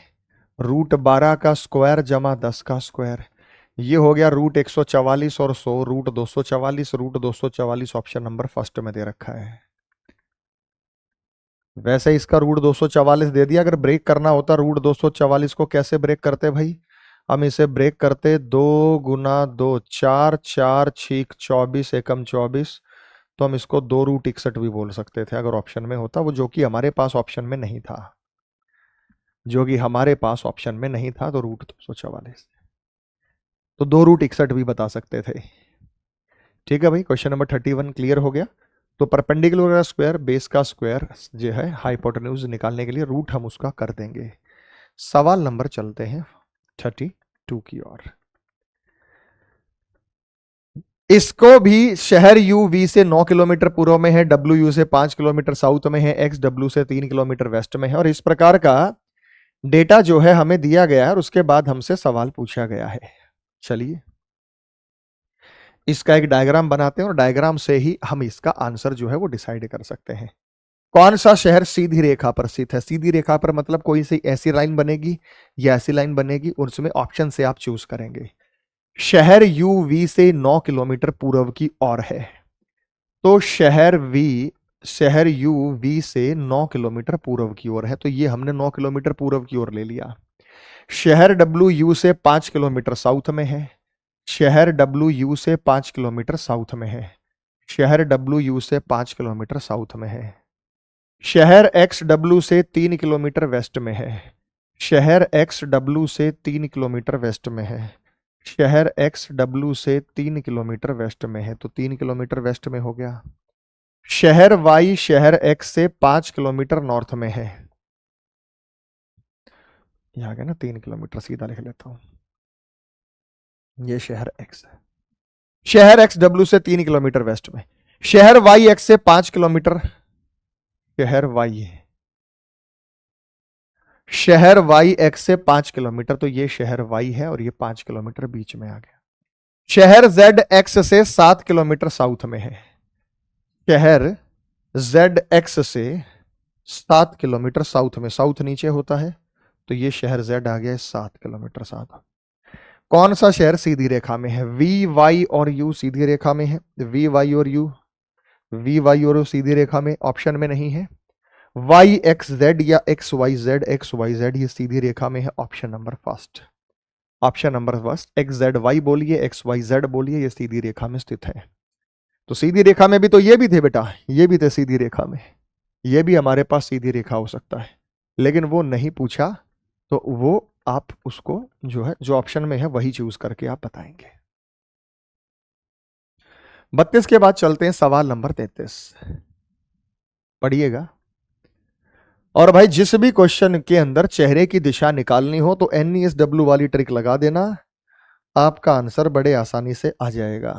√12 का स्क्वायर जमा 10 का स्क्वायर, ये हो गया √144 और 100 √244। √244 ऑप्शन नंबर फर्स्ट में दे रखा है। वैसे इसका √244 दे दिया। अगर ब्रेक करना होता √244 को कैसे ब्रेक करते भाई? हम इसे ब्रेक करते 2 × 2 4 4 6 24 एकम 24, तो हम इसको 2√61 भी बोल सकते थे अगर ऑप्शन में होता वो, जो कि हमारे पास ऑप्शन में नहीं था, जो कि हमारे पास ऑप्शन में नहीं था। तो √244 तो 2√61 भी बता सकते थे। ठीक है भाई, क्वेश्चन नंबर 31 क्लियर हो गया। तो परपेंडिकुलर का स्क्वायर, बेस का स्क्वायर जो है, हाइपोटेन्यूज निकालने के लिए रूट हम उसका कर देंगे। सवाल नंबर चलते हैं 32 की ओर। इसको भी शहर यू वी से 9 किलोमीटर पूर्व में है, डब्ल्यू यू से 5 किलोमीटर साउथ में है, एक्स डब्ल्यू से 3 किलोमीटर वेस्ट में है, और इस प्रकार का डेटा जो है हमें दिया गया है और उसके बाद हमसे सवाल पूछा गया है। चलिए इसका एक डायग्राम बनाते हैं और डायग्राम से ही हम इसका आंसर जो है वो डिसाइड कर सकते हैं। कौन सा शहर सीधी रेखा पर स्थित है? सीधी रेखा पर मतलब कोई सी ऐसी लाइन बनेगी या ऐसी लाइन बनेगी, उसमें ऑप्शन से आप चूज करेंगे। शहर यू वी से 9 किलोमीटर पूर्व की ओर है, तो शहर यू वी से 9 किलोमीटर पूर्व की ओर है, तो ये हमने 9 किलोमीटर पूर्व की ओर ले लिया। शहर डब्ल्यू यू से 5 किलोमीटर साउथ में है, शहर डब्ल्यू यू से 5 किलोमीटर साउथ में है, शहर डब्ल्यू यू से 5 किलोमीटर साउथ में है। शहर एक्स डब्ल्यू से 3 किलोमीटर वेस्ट में है, शहर एक्स डब्ल्यू से 3 किलोमीटर वेस्ट में है, शहर एक्स डब्ल्यू से 3 किलोमीटर वेस्ट में है, तो 3 किलोमीटर वेस्ट में हो गया। शहर वाई शहर एक्स से 5 किलोमीटर नॉर्थ में है, यहां गया ना 3 किलोमीटर, सीधा लिख लेता हूं, ये शहर एक्स है। शहर एक्स डब्ल्यू से 3 किलोमीटर वेस्ट में, शहर वाई एक्स से 5 किलोमीटर, शहर वाई है, शहर वाई एक्स से 5 किलोमीटर, तो ये शहर वाई है और ये 5 किलोमीटर बीच में आ गया। शहर जेड एक्स से 7 किलोमीटर साउथ में है, शहर जेड एक्स से 7 किलोमीटर साउथ में, साउथ नीचे होता है, तो ये शहर जेड आ गया 7 किलोमीटर साउथ। कौन सा शहर सीधी रेखा में है? वी वाई और यू सीधी रेखा में है, वी वाई और यू सीधी रेखा में, ऑप्शन में नहीं है। वाई एक्स जेड या एक्स वाई जेड ये सीधी रेखा में है, option number first, option number first, X Z Y बोलिए, एक्स वाई जेड बोलिए, ये सीधी रेखा में स्थित है। तो सीधी रेखा में भी तो ये भी थे बेटा, ये भी थे सीधी रेखा में, ये भी हमारे पास सीधी रेखा हो सकता है, लेकिन वो नहीं पूछा, तो वो आप उसको जो है, जो ऑप्शन में है वही चूज करके आप बताएंगे। 32 के बाद चलते हैं सवाल नंबर 33, पढ़िएगा। और भाई जिस भी क्वेश्चन के अंदर चेहरे की दिशा निकालनी हो तो NESW वाली ट्रिक लगा देना, आपका आंसर बड़े आसानी से आ जाएगा।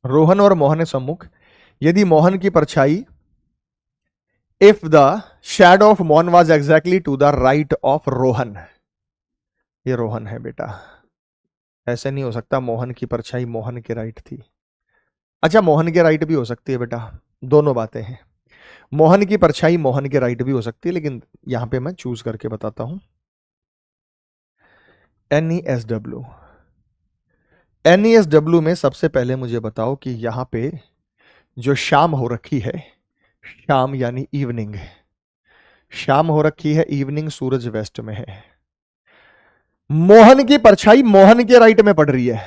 रोहन और मोहन सम्मुख, यदि मोहन की परछाई, if the shadow of Mohan was exactly to the right of Rohan, ये रोहन है बेटा, ऐसे नहीं हो सकता मोहन की परछाई मोहन के राइट थी, अच्छा, मोहन के राइट भी हो सकती है बेटा, दोनों बातें हैं। मोहन की परछाई मोहन के राइट भी हो सकती है, लेकिन यहां पे मैं चूज करके बताता हूं। NESW, NESW में सबसे पहले मुझे बताओ कि यहां पे जो शाम हो रखी है, शाम यानी इवनिंग, शाम हो रखी है, इवनिंग, सूरज वेस्ट में है। मोहन की परछाई मोहन के राइट में पड़ रही है,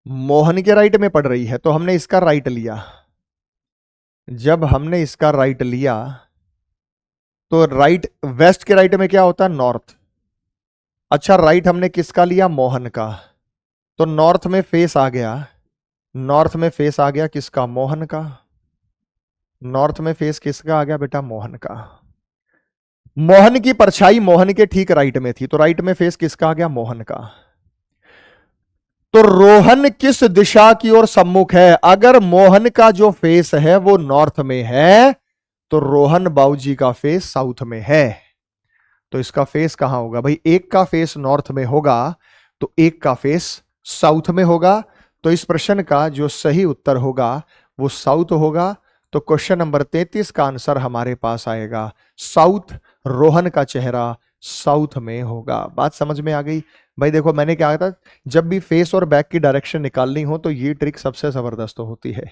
मोहन के राइट में पड़ रही है, तो हमने इसका राइट लिया। जब हमने इसका राइट लिया तो राइट, वेस्ट के राइट में क्या होता है? नॉर्थ। अच्छा, राइट हमने किसका लिया? मोहन का। तो नॉर्थ में फेस आ गया, नॉर्थ में फेस आ गया किसका? मोहन का। नॉर्थ में फेस किसका आ गया बेटा? मोहन का। मोहन की परछाई मोहन के ठीक राइट में थी, तो राइट में फेस किसका आ गया? मोहन का। तो रोहन किस दिशा की ओर सम्मुख है? अगर मोहन का जो फेस है वो नॉर्थ में है, तो रोहन बाबूजी का फेस साउथ में है। तो इसका फेस कहां होगा भाई? एक का फेस नॉर्थ में होगा तो एक का फेस साउथ में होगा। तो इस प्रश्न का जो सही उत्तर होगा वो साउथ होगा। तो क्वेश्चन नंबर 33 का आंसर हमारे पास आएगा साउथ। रोहन का चेहरा साउथ में होगा। बात समझ में आ गई भाई? देखो मैंने क्या कहा था, जब भी फेस और बैक की डायरेक्शन निकालनी हो तो ये ट्रिक सबसे जबरदस्त होती है।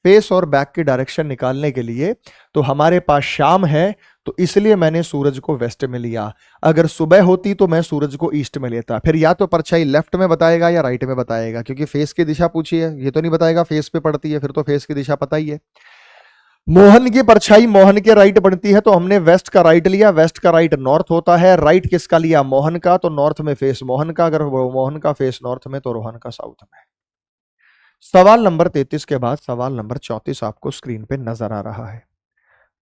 फेस और बैक की डायरेक्शन निकालने के लिए तो हमारे पास शाम है, तो इसलिए मैंने सूरज को वेस्ट में लिया। अगर सुबह होती तो मैं सूरज को ईस्ट में लेता। फिर या तो परछाई लेफ्ट में बताएगा या राइट में बताएगा, क्योंकि फेस की दिशा पूछी है, ये तो नहीं बताएगा फेस पे पड़ती है, फिर तो फेस की दिशा पता ही है। मोहन की परछाई मोहन के राइट पड़ती है, तो हमने वेस्ट का राइट लिया। वेस्ट का राइट नॉर्थ होता है। राइट किसका लिया? मोहन का। तो नॉर्थ में फेस मोहन का, अगर मोहन का फेस नॉर्थ में तो रोहन का साउथ में। सवाल नंबर 33 के बाद सवाल नंबर 34 आपको स्क्रीन पे नजर आ रहा है,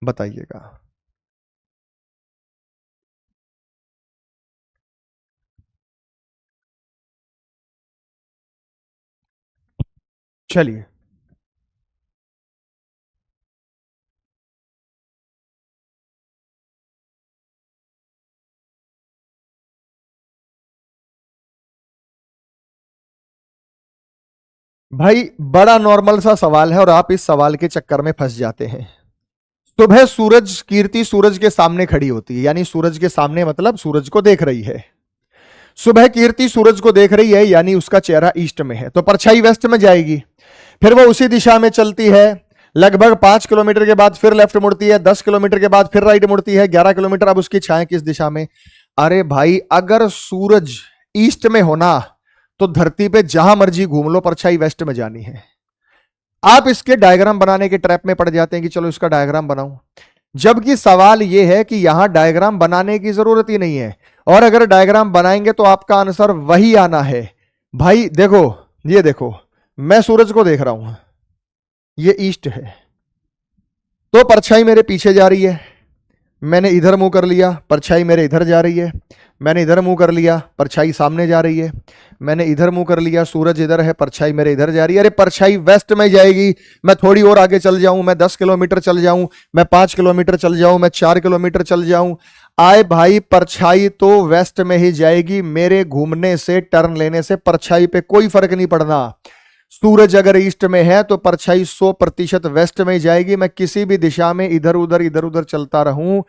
बताइएगा। चलिए, भाई बड़ा नॉर्मल सा सवाल है और आप इस सवाल के चक्कर में फंस जाते हैं। सुबह सूरज, कीर्ति सूरज के सामने खड़ी होती है, यानी सूरज के सामने मतलब सूरज को देख रही है। सुबह कीर्ति सूरज को देख रही है, यानी उसका चेहरा ईस्ट में है, तो परछाई वेस्ट में जाएगी। फिर वो उसी दिशा में चलती है, लगभग 5 किलोमीटर के बाद फिर लेफ्ट मुड़ती है, 10 किलोमीटर के बाद फिर राइट मुड़ती है, 11 किलोमीटर। अब उसकी छाया किस दिशा में? अरे भाई, अगर सूरज ईस्ट में होना तो धरती पे जहां मर्जी घूम लो, परछाई वेस्ट में जानी है। आप इसके डायग्राम बनाने के ट्रैप में पड़ जाते हैं कि चलो इसका डायग्राम बनाऊं, जबकि सवाल यह है कि यहां डायग्राम बनाने की जरूरत ही नहीं है, और अगर डायग्राम बनाएंगे तो आपका आंसर वही आना है। भाई देखो, ये देखो, मैं सूरज को देख रहा हूं, ये ईस्ट है, तो परछाई मेरे पीछे जा रही है, मैंने इधर मुंह कर लिया, परछाई मेरे इधर जा रही है। मैंने इधर मुंह कर लिया, परछाई सामने जा रही है। मैंने इधर मुंह कर लिया, सूरज इधर है, परछाई मेरे इधर जा रही है। अरे परछाई वेस्ट में जाएगी, मैं थोड़ी और आगे चल जाऊं, मैं 10 किलोमीटर चल जाऊं, मैं 5 किलोमीटर चल जाऊं, मैं 4 किलोमीटर चल जाऊं, आए भाई परछाई तो वेस्ट में ही जाएगी। मेरे घूमने से, टर्न लेने से परछाई पे कोई फर्क नहीं पड़ना। सूरज अगर ईस्ट में है तो परछाई 100% वेस्ट में जाएगी। मैं किसी भी दिशा में इधर उधर चलता रहूं,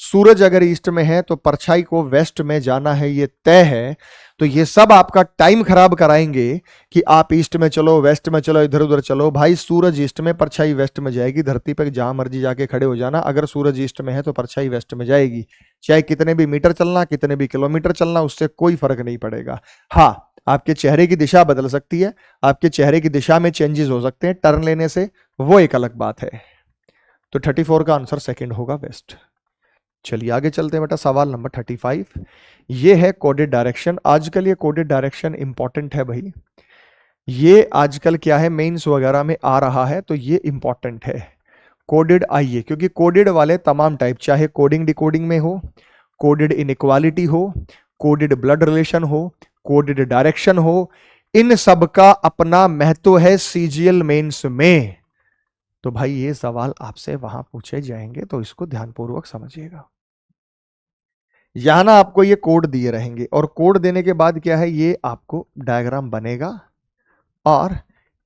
सूरज अगर ईस्ट में है तो परछाई को वेस्ट में जाना है, ये तय है। तो ये सब आपका टाइम खराब कराएंगे कि आप ईस्ट में चलो, वेस्ट में चलो, इधर उधर चलो। भाई सूरज ईस्ट में, परछाई वेस्ट में जाएगी। धरती पर जहां मर्जी जाके खड़े हो जाना, अगर सूरज ईस्ट में है तो परछाई वेस्ट में जाएगी। चाहे कितने भी मीटर चलना, कितने भी किलोमीटर चलना, उससे कोई फर्क नहीं पड़ेगा। हाँ, आपके चेहरे की दिशा बदल सकती है, आपके चेहरे की दिशा में चेंजेस हो सकते हैं टर्न लेने से, वो एक अलग बात है। तो 34 का आंसर सेकंड होगा, वेस्ट। चलिए आगे चलते हैं बेटा, सवाल नंबर 35। ये है कोडेड डायरेक्शन। आजकल ये कोडेड डायरेक्शन इंपॉर्टेंट है भाई, ये आजकल क्या है, मेंस वगैरह में आ रहा है, तो ये इंपॉर्टेंट है। कोडेड आइए, क्योंकि कोडेड वाले तमाम टाइप, चाहे कोडिंग डिकोडिंग में हो, कोडेड इनइक्वालिटी हो, कोडेड ब्लड रिलेशन हो, कोडेड डायरेक्शन हो, इन सब का अपना महत्व है सीजीएल मेंस में। तो भाई ये सवाल आपसे वहां पूछे जाएंगे, तो इसको ध्यानपूर्वक समझिएगा। यहां ना आपको ये कोड दिए रहेंगे, और कोड देने के बाद क्या है, ये आपको डायग्राम बनेगा, और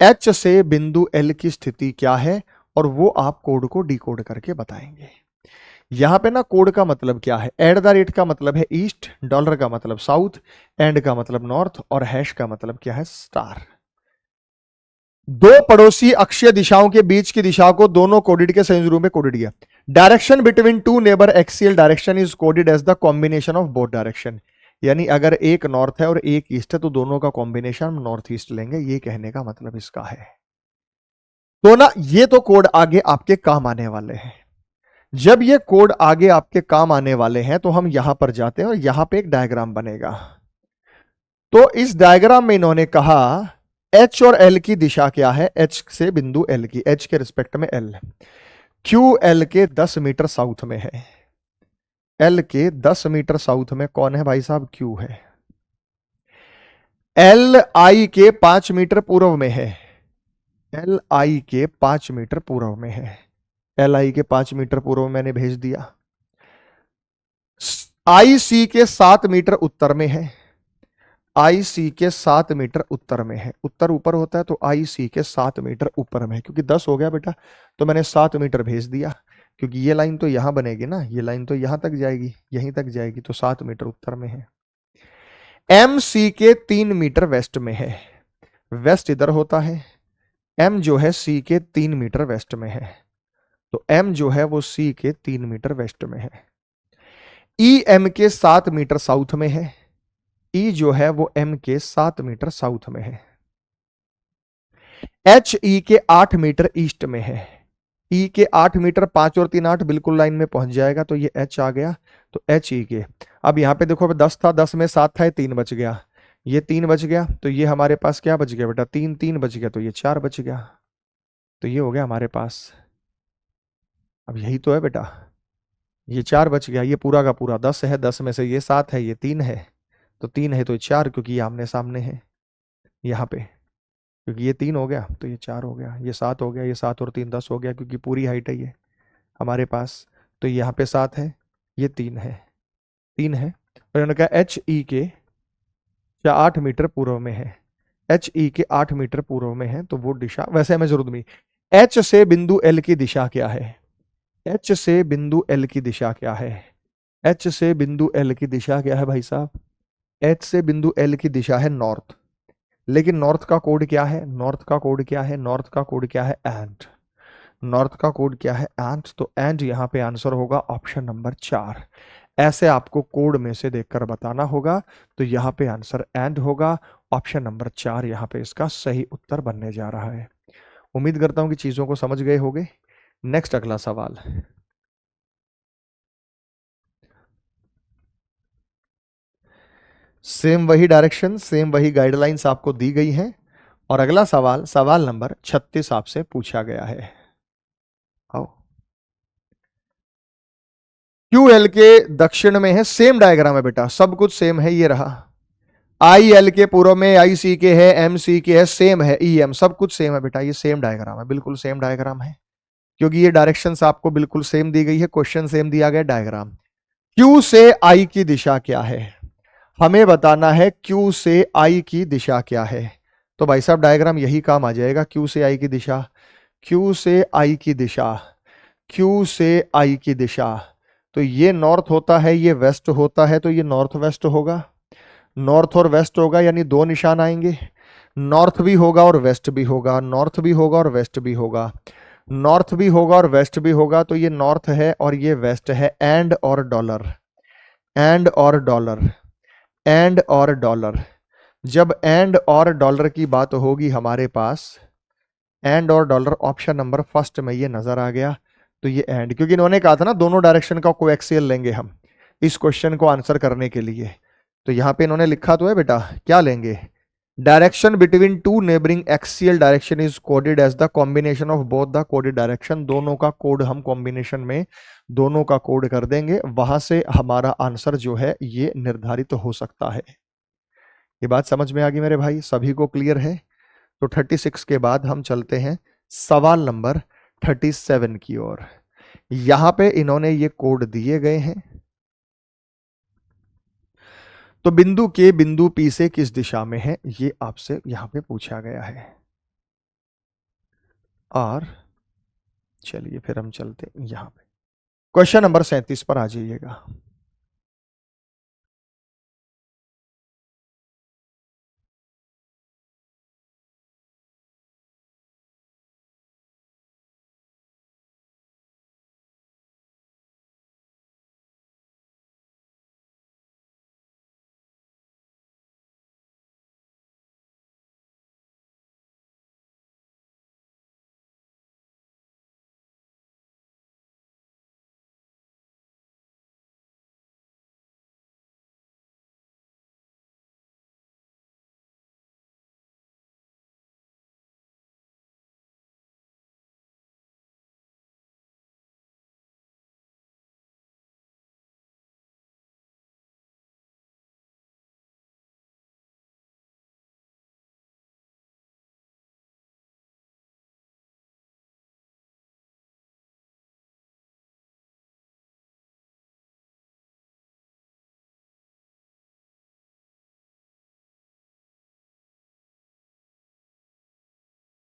एच से बिंदु एल की स्थिति क्या है, और वो आप कोड को डिकोड करके बताएंगे। यहां पे ना कोड का मतलब क्या है, @ का मतलब है ईस्ट, डॉलर का मतलब साउथ, एंड का मतलब नॉर्थ, और हैश का मतलब क्या है, स्टार। दो पड़ोसी अक्षीय दिशाओं के बीच की दिशा को दोनों कोडिड के संयुक्त रूप में कोडिड किया। Direction between two neighbour axial direction is coded as the combination of both direction. यानी अगर एक नॉर्थ है और एक ईस्ट है तो दोनों का कॉम्बिनेशन हम नॉर्थ ईस्ट लेंगे, ये कहने का मतलब इसका है। तो ना ये तो कोड आगे आपके काम आने वाले हैं। जब ये कोड आगे आपके काम आने वाले हैं तो हम यहां पर जाते हैं और यहां पे एक डायग्राम बनेगा। तो इस डायग्राम में इन्होंने कहा एच और एल की दिशा क्या है, एच से बिंदु एल की, एच के रिस्पेक्ट में एल, क्यू एल के 10 मीटर साउथ में है। एल के 10 मीटर साउथ में कौन है भाई साहब, क्यू है। एल आई के 5 मीटर पूर्व में है, एल आई के 5 मीटर पूर्व में है, एल आई के 5 मीटर पूर्व में मैंने भेज दिया। आई सी के 7 मीटर उत्तर में है, आई सी के 7 मीटर उत्तर में है, उत्तर ऊपर होता है तो आई सी के 7 मीटर ऊपर में है, क्योंकि 10 हो गया बेटा तो मैंने 7 मीटर भेज दिया, क्योंकि ये लाइन तो यहां बनेगी ना, ये लाइन तो यहां तक जाएगी, यहीं तक जाएगी, तो 7 मीटर उत्तर में है। एम सी के 3 मीटर वेस्ट में है, वेस्ट इधर होता है, एम जो है सी के 3 मीटर वेस्ट में है, तो एम जो है वो सी के 3 मीटर वेस्ट में है। ई एम के 7 मीटर साउथ में है, ई जो है वो एम के 7 मीटर साउथ में है। एच ई के 8 मीटर ईस्ट में है, ई के 8 मीटर, 5 और 3 8 बिल्कुल लाइन में पहुंच जाएगा, तो ये एच आ गया, तो एच ई के, अब यहां पे देखो 10 था, 10 में 7 था, ये 3 बच गया, ये 3 बच गया, तो ये हमारे पास क्या बच गया बेटा, 3 3 बच गया, तो ये 4 बच गया, तो ये हो गया हमारे पास। अब यही तो है बेटा, ये 4 बच गया, ये पूरा का पूरा 10 है, 10 में से ये 7 है, ये 3 है, तो 3 है तो ये 4, क्योंकि ये आमने सामने है यहाँ पे, क्योंकि ये 3 हो गया तो ये 4 हो गया, ये 7 हो गया, ये 7 और 3 10 हो गया, क्योंकि पूरी हाइट है ये हमारे पास, तो यहाँ पे 7 है, ये 3 है, 3 है, और इन्होंने कहा एच ई के 8 मीटर पूर्व में है, एच ई के 8 मीटर पूर्व में है, तो वो दिशा, वैसे हमें जरूरत नहीं। एच से बिंदु एल की दिशा क्या है, एच से बिंदु एल की दिशा क्या है, एच से बिंदु एल की दिशा क्या है भाई साहब, एच से बिंदु एल की दिशा है नॉर्थ, लेकिन नॉर्थ का कोड क्या है, नॉर्थ का कोड क्या है, नॉर्थ का कोड क्या है, एंड, नॉर्थ का कोड क्या है, एंड, तो एंड यहां पे आंसर होगा ऑप्शन नंबर 4। ऐसे आपको कोड में से देखकर बताना होगा, तो यहां पे आंसर एंड होगा, ऑप्शन नंबर 4 यहां पे इसका सही उत्तर बनने जा रहा है। उम्मीद करता हूं कि चीजों को समझ गए होंगे। नेक्स्ट अगला सवाल, सेम वही डायरेक्शन, सेम वही गाइडलाइंस आपको दी गई हैं, और अगला सवाल, सवाल नंबर 36 आपसे पूछा गया है। आओ, क्यू एल के दक्षिण में है, सेम डायग्राम है बेटा, सब कुछ सेम है, ये रहा, आई एल के पूर्व में आई सी के है, एम सी के है, सेम है, ई एम, सब कुछ सेम है बेटा, ये सेम डायग्राम है, बिल्कुल सेम डायग्राम है, क्योंकि ये डायरेक्शंस आपको बिल्कुल सेम दी गई है, क्वेश्चन सेम दिया गया, डायग्राम। क्यू से आई की दिशा क्या है, हमें बताना है क्यू से आई की दिशा क्या है, तो भाई साहब डायग्राम यही काम आ जाएगा, क्यू से आई की दिशा, क्यू से आई की दिशा, क्यू से आई की दिशा, तो ये नॉर्थ होता है, ये वेस्ट होता है, तो ये नॉर्थ वेस्ट होगा, नॉर्थ और वेस्ट होगा, यानी 2 निशान आएंगे, नॉर्थ भी होगा और वेस्ट भी होगा, नॉर्थ भी होगा और वेस्ट भी होगा, नॉर्थ भी होगा और वेस्ट भी होगा, तो ये नॉर्थ है और ये वेस्ट है, एंड और डॉलर, एंड और डॉलर, एंड और डॉलर, जब एंड और डॉलर की बात होगी हमारे पास, एंड और डॉलर ऑप्शन नंबर फर्स्ट में ये नजर आ गया, तो ये एंड, क्योंकि इन्होंने कहा था ना दोनों डायरेक्शन का कोएक्सियल लेंगे हम इस क्वेश्चन को आंसर करने के लिए, तो यहां पे इन्होंने लिखा तो है बेटा, क्या लेंगे, direction between two neighbouring axial direction is coded as the combination of both the coded direction, दोनों का कोड हम कॉम्बिनेशन में दोनों का कोड कर देंगे, वहां से हमारा आंसर जो है ये निर्धारित हो सकता है। ये बात समझ में आ गई मेरे भाई, सभी को क्लियर है? तो 36 के बाद हम चलते हैं सवाल नंबर 37 की ओर। यहां पे इन्होंने ये कोड दिए गए हैं, तो बिंदु के बिंदु पी से किस दिशा में है ये आपसे यहां पे पूछा गया है। और चलिए फिर हम चलते हैं यहां पे, क्वेश्चन नंबर 37 पर आ जाइएगा।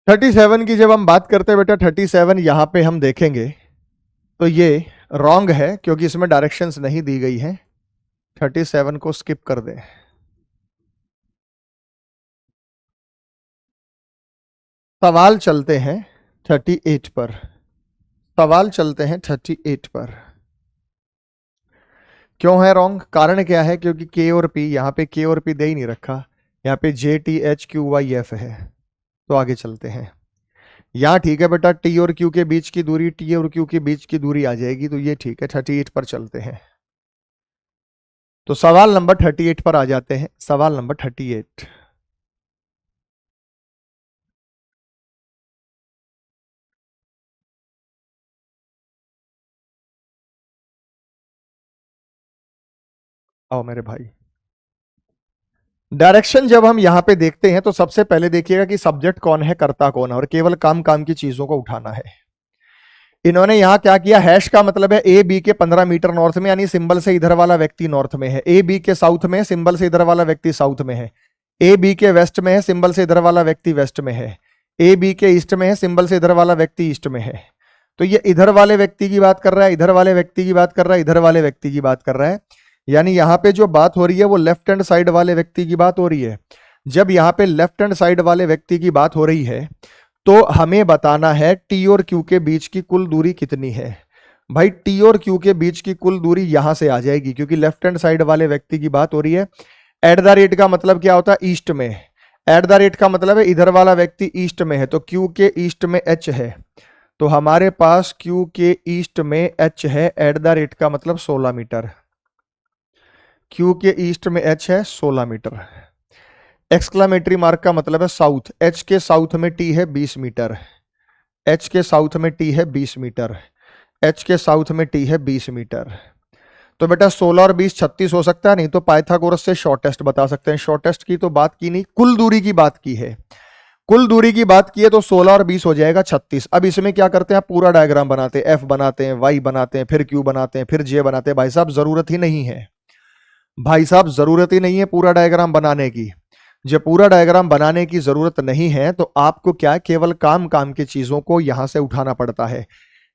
थर्टी सेवन की जब हम बात करते हैं बेटा, 37 यहां पे हम देखेंगे तो ये रॉन्ग है क्योंकि इसमें डायरेक्शंस नहीं दी गई हैं। 37 को स्किप कर दें। सवाल चलते हैं 38 पर। सवाल चलते हैं 38 पर। क्यों है रॉन्ग? कारण क्या है? क्योंकि के और पी, यहां पे के और पी दे ही नहीं रखा, यहां पे J T H Q Y F है। तो आगे चलते हैं। यहां ठीक है बेटा, टी और क्यू के बीच की दूरी, टी और क्यू के बीच की दूरी आ जाएगी, तो ये ठीक है। 38 पर चलते हैं। तो सवाल नंबर 38 पर आ जाते हैं। सवाल नंबर 38। आओ मेरे भाई, डायरेक्शन जब हम यहां पे देखते हैं तो सबसे पहले देखिएगा कि सब्जेक्ट कौन है, कर्ता कौन है, और केवल काम काम की चीजों को उठाना है। इन्होंने यहां क्या किया, हैश का मतलब है ए बी के 15 मीटर नॉर्थ में, यानी सिंबल से इधर वाला व्यक्ति नॉर्थ में है। ए बी के साउथ में, सिंबल से इधर वाला व्यक्ति साउथ में है। ए बी के वेस्ट में है, सिंबल से इधर वाला व्यक्ति वेस्ट में है। ए बी के ईस्ट में है, सिंबल से इधर वाला व्यक्ति ईस्ट में है। तो ये इधर वाले व्यक्ति की बात कर रहा है, इधर वाले व्यक्ति की बात कर रहा है, इधर वाले व्यक्ति की बात कर रहा है। यानी यहां पे जो बात हो रही है वो लेफ्ट हैंड साइड वाले व्यक्ति की बात हो रही है। जब यहां पे लेफ्ट हैंड साइड वाले व्यक्ति की बात हो रही है तो हमें बताना है टी और क्यू के बीच की कुल दूरी कितनी है। भाई टी और क्यू के बीच की कुल दूरी यहां से आ जाएगी, क्योंकि लेफ्ट हैंड साइड वाले व्यक्ति की बात हो रही है। एट द रेट का मतलब क्या होता है? ईस्ट में। एट द रेट का मतलब है इधर वाला व्यक्ति ईस्ट में है, तो क्यू के ईस्ट में एच है, तो हमारे पास क्यू के ईस्ट में एच है। एट द रेट का मतलब 16 मीटर। क्यू के ईस्ट में एच है 16 मीटर। एक्सक्लामेटरी मार्क का मतलब है साउथ। एच के साउथ में टी है 20 मीटर। एच के साउथ में टी है 20 मीटर। एच के साउथ में टी है 20 मीटर। तो बेटा 16 और 20 36 हो सकता है, नहीं तो पाइथागोरस से शॉर्टेस्ट बता सकते हैं। शॉर्टेस्ट की तो बात की नहीं, कुल दूरी की बात की है। कुल दूरी की बात की है तो 16 और 20 हो जाएगा 36। अब इसमें क्या करते हैं, पूरा डायग्राम बनाते हैं, एफ बनाते हैं, वाई बनाते हैं, फिर क्यू बनाते हैं, फिर जे बनाते हैं। भाई साहब जरूरत ही नहीं है, भाई साहब जरूरत ही नहीं है पूरा डायग्राम बनाने की। जब पूरा डायग्राम बनाने की जरूरत नहीं है तो आपको क्या, केवल काम काम की चीजों को यहां से उठाना पड़ता है।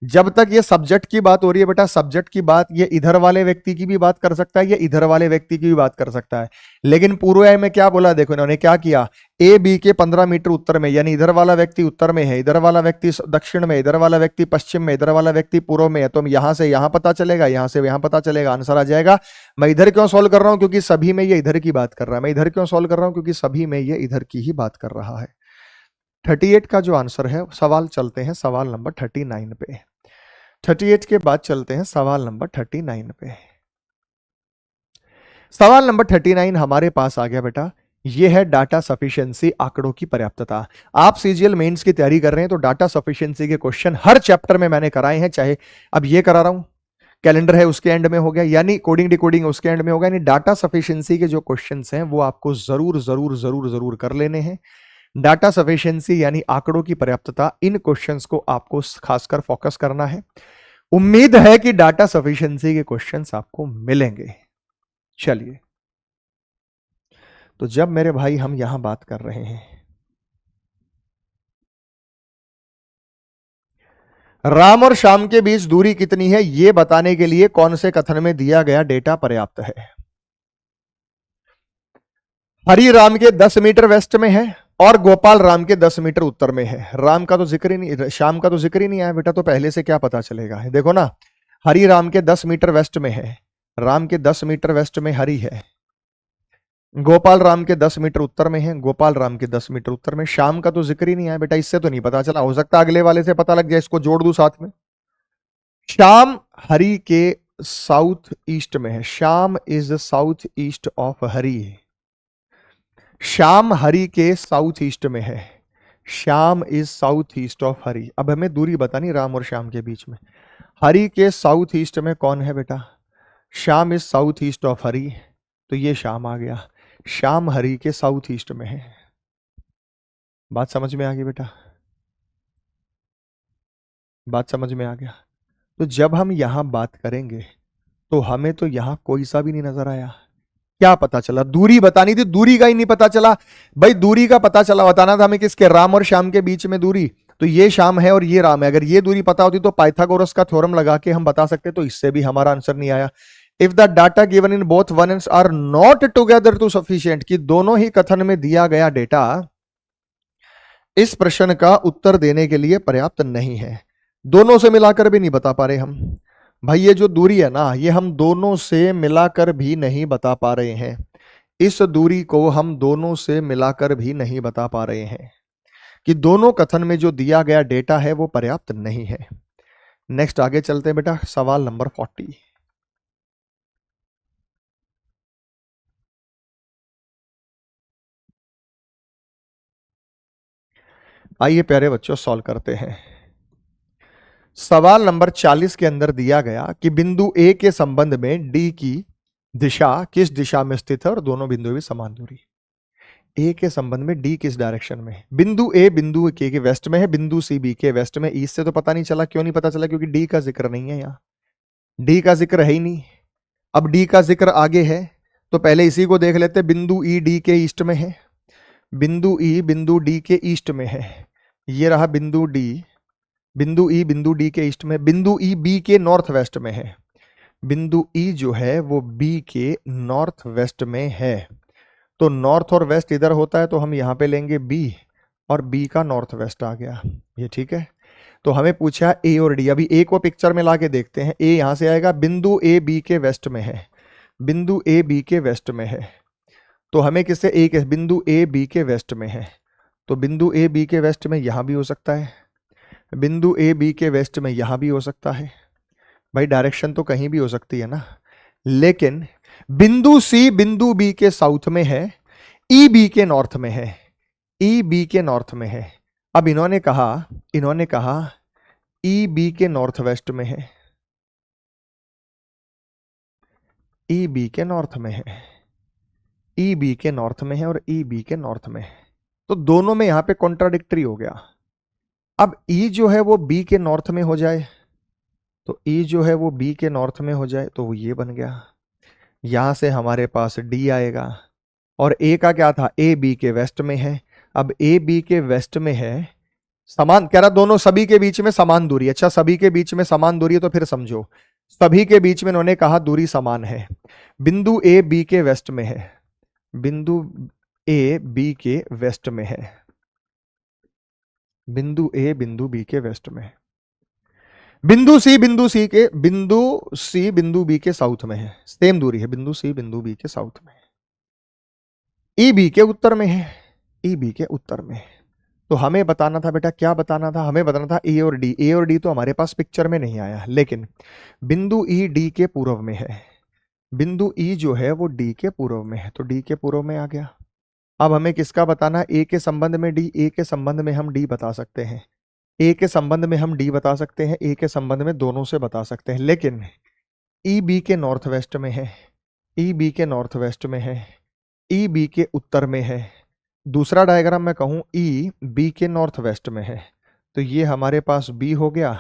जब तक ये सब्जेक्ट की बात हो रही है बेटा, सब्जेक्ट की बात ये इधर वाले व्यक्ति की भी बात कर सकता है, ये इधर वाले व्यक्ति की भी बात कर सकता है। लेकिन पूर्व में क्या बोला, देखो इन्होंने क्या किया, ए बी के 15 मीटर उत्तर में, यानी इधर वाला व्यक्ति उत्तर में है, इधर वाला व्यक्ति दक्षिण में, इधर वाला व्यक्ति पश्चिम में, इधर वाला व्यक्ति पूर्व में है। तो यहां से यहां पता चलेगा, यहां से यहां पता चलेगा, आंसर आ जाएगा। मैं इधर क्यों सॉल्व कर रहा हूं, क्योंकि सभी में ये इधर की बात कर रहा है। मैं इधर क्यों सॉल्व कर रहा हूं, क्योंकि सभी में ये इधर की ही बात कर रहा है। 38 का जो आंसर है, सवाल चलते हैं सवाल नंबर 39 पे। 38 के बाद चलते हैं सवाल नंबर 39 पे। सवाल नंबर 39 हमारे पास आ गया बेटा, ये है डाटा सफिशिएंसी, आंकड़ों की पर्याप्तता। आप सीजीएल मेंस की तैयारी कर रहे हैं तो डाटा सफिशिएंसी के क्वेश्चन हर चैप्टर में मैंने कराए हैं, चाहे अब ये करा रहा हूं, कैलेंडर है उसके एंड में हो गया, यानी कोडिंग डिकोडिंग उसके एंड में होगा, यानी डाटा सफिशिएंसी के जो क्वेश्चंस हैं वो आपको जरूर जरूर जरूर जरूर कर लेने हैं। डाटा सफिशिएंसी यानी आंकड़ों की पर्याप्तता, इन क्वेश्चंस को आपको खासकर फोकस करना है। उम्मीद है कि डाटा सफिशिएंसी के क्वेश्चंस आपको मिलेंगे। चलिए, तो जब मेरे भाई हम यहां बात कर रहे हैं राम और श्याम के बीच दूरी कितनी है यह बताने के लिए कौन से कथन में दिया गया डेटा पर्याप्त है? हरि राम के 10 मीटर वेस्ट में है और गोपाल राम के 10 मीटर उत्तर में है। राम का तो जिक्र ही नहीं, श्याम का तो जिक्र ही नहीं आया बेटा, तो पहले से क्या पता चलेगा? देखो ना, हरि राम के 10 मीटर वेस्ट में है, राम के 10 मीटर वेस्ट में हरि है, गोपाल राम के 10 मीटर उत्तर में है, गोपाल राम के 10 मीटर उत्तर में। श्याम का तो जिक्र ही नहीं आया बेटा, इससे तो नहीं पता चला। हो सकता है अगले वाले से पता लग जाए, इसको जोड़ दूं साथ में। श्याम हरि के साउथ ईस्ट में है, Shyam is south east of Hari. Shyam Hari के साउथ ईस्ट में है, Shyam is south east of Hari. अब हमें दूरी बतानी राम और श्याम के बीच में। हरि के साउथ ईस्ट में कौन है बेटा? Shyam is south east of Hari, तो ये श्याम आ गया। श्याम हरि के साउथ ईस्ट में है। बात समझ में आ गई बेटा? बात समझ में आ गया? तो जब हम यहां बात करेंगे तो हमें तो यहां कोई सा भी नहीं नजर आया। क्या पता चला? दूरी बतानी थी, दूरी का ही नहीं पता चला भाई। दूरी का पता चला, बताना था हमें किसके? राम और श्याम के बीच में दूरी। तो ये श्याम है और ये राम है। अगर ये दूरी पता होती तो पाइथागोरस का थ्योरम लगा के हम बता सकते, तो इससे भी हमारा आंसर नहीं आया। If the data given in both one and are not together too sufficient, कि दोनों ही कथन में दिया गया डेटा इस प्रश्न का उत्तर देने के लिए पर्याप्त नहीं है। दोनों से मिलाकर भी नहीं बता पा रहे हम भाई। ये जो दूरी है ना, ये हम दोनों से मिलाकर भी नहीं बता पा रहे हैं। इस दूरी को हम दोनों से मिलाकर भी नहीं बता पा रहे हैं कि दोनों कथन में जो दिया गया डेटा है वो पर्याप्त नहीं है। नेक्स्ट आगे चलते हैं बेटा, सवाल नंबर 40। आइए प्यारे बच्चों सॉल्व करते हैं। सवाल नंबर 40 के अंदर दिया गया कि बिंदु ए के संबंध में डी की दिशा किस दिशा में स्थित है और दोनों बिंदु भी समान दूरी। ए के संबंध में डी किस डायरेक्शन में है? बिंदु ए बिंदु के वेस्ट में है, बिंदु सी बी के वेस्ट में। ईस्ट से तो पता नहीं चला। क्यों नहीं पता चला? क्योंकि डी का जिक्र नहीं है, यहां डी का जिक्र है ही नहीं। अब डी का जिक्र आगे है तो पहले इसी को देख लेते। बिंदु ई डी के ईस्ट में है, बिंदु ई बिंदु डी के ईस्ट में है। ये रहा बिंदु डी, बिंदु ई बिंदु डी के ईस्ट में। बिंदु ई बी के नॉर्थ वेस्ट में है, बिंदु ई जो है वो बी के नॉर्थ वेस्ट में है। तो नॉर्थ और वेस्ट इधर होता है तो हम यहां पे लेंगे बी, और बी का नॉर्थ वेस्ट आ गया। ये ठीक है। तो हमें पूछा ए और डी। अभी ए को पिक्चर में लाके देखते हैं। ए यहां से आएगा, बिंदु ए बी के वेस्ट में है, बिंदु ए बी के वेस्ट में है। तो हमें किससे? ए के बिंदु ए बी के वेस्ट में है, तो बिंदु ए बी के वेस्ट में यहां भी हो सकता है, बिंदु ए बी के वेस्ट में यहां भी हो सकता है। भाई डायरेक्शन तो कहीं भी हो सकती है ना। लेकिन बिंदु सी बिंदु बी के साउथ में है, ई बी के नॉर्थ में है, ई बी के नॉर्थ में है। अब इन्होंने कहा ई बी के नॉर्थ वेस्ट में है, ई बी के नॉर्थ में है, ई बी के नॉर्थ में है और ई बी के नॉर्थ में है। तो दोनों में यहां पे कॉन्ट्राडिक्टरी हो गया। अब ई जो है वो बी के नॉर्थ में हो जाए, तो ई जो है वो बी के नॉर्थ में हो जाए, तो वो ये बन गया। यहां से हमारे पास डी आएगा, और ए का क्या था? ए बी के वेस्ट में है। अब ए बी के वेस्ट में है, समान कह रहा, दोनों सभी के बीच में समान दूरी। अच्छा, सभी के बीच में समान दूरी है तो फिर समझो, सभी के बीच में इन्होंने कहा दूरी समान है। बिंदु ए बी के वेस्ट में है, बिंदु ए बी के वेस्ट में है, बिंदु ए बिंदु बी के वेस्ट में है। बिंदु सी बिंदु बी के साउथ में है, सेम दूरी है, बिंदु सी बिंदु बी के साउथ में है। ई बी के उत्तर में है, ई बी के उत्तर में। तो हमें बताना था बेटा, क्या बताना था? हमें बताना था ए और डी। ए और डी तो हमारे पास पिक्चर में नहीं आया, लेकिन बिंदु ई डी के पूर्व में है, बिंदु ई जो है वो डी के पूर्व में है, तो डी के पूर्व में आ गया। अब हमें किसका बताना? ए के संबंध में डी। ए के संबंध में हम डी बता सकते हैं, ए के संबंध में हम डी बता सकते हैं, ए के संबंध में दोनों से बता सकते हैं। लेकिन ई बी के नॉर्थ वेस्ट में है, ई बी के नॉर्थ वेस्ट में है, ई बी के उत्तर में है। दूसरा डायग्राम मैं कहूं ई बी के नॉर्थ वेस्ट में है, तो ये हमारे पास बी हो गया,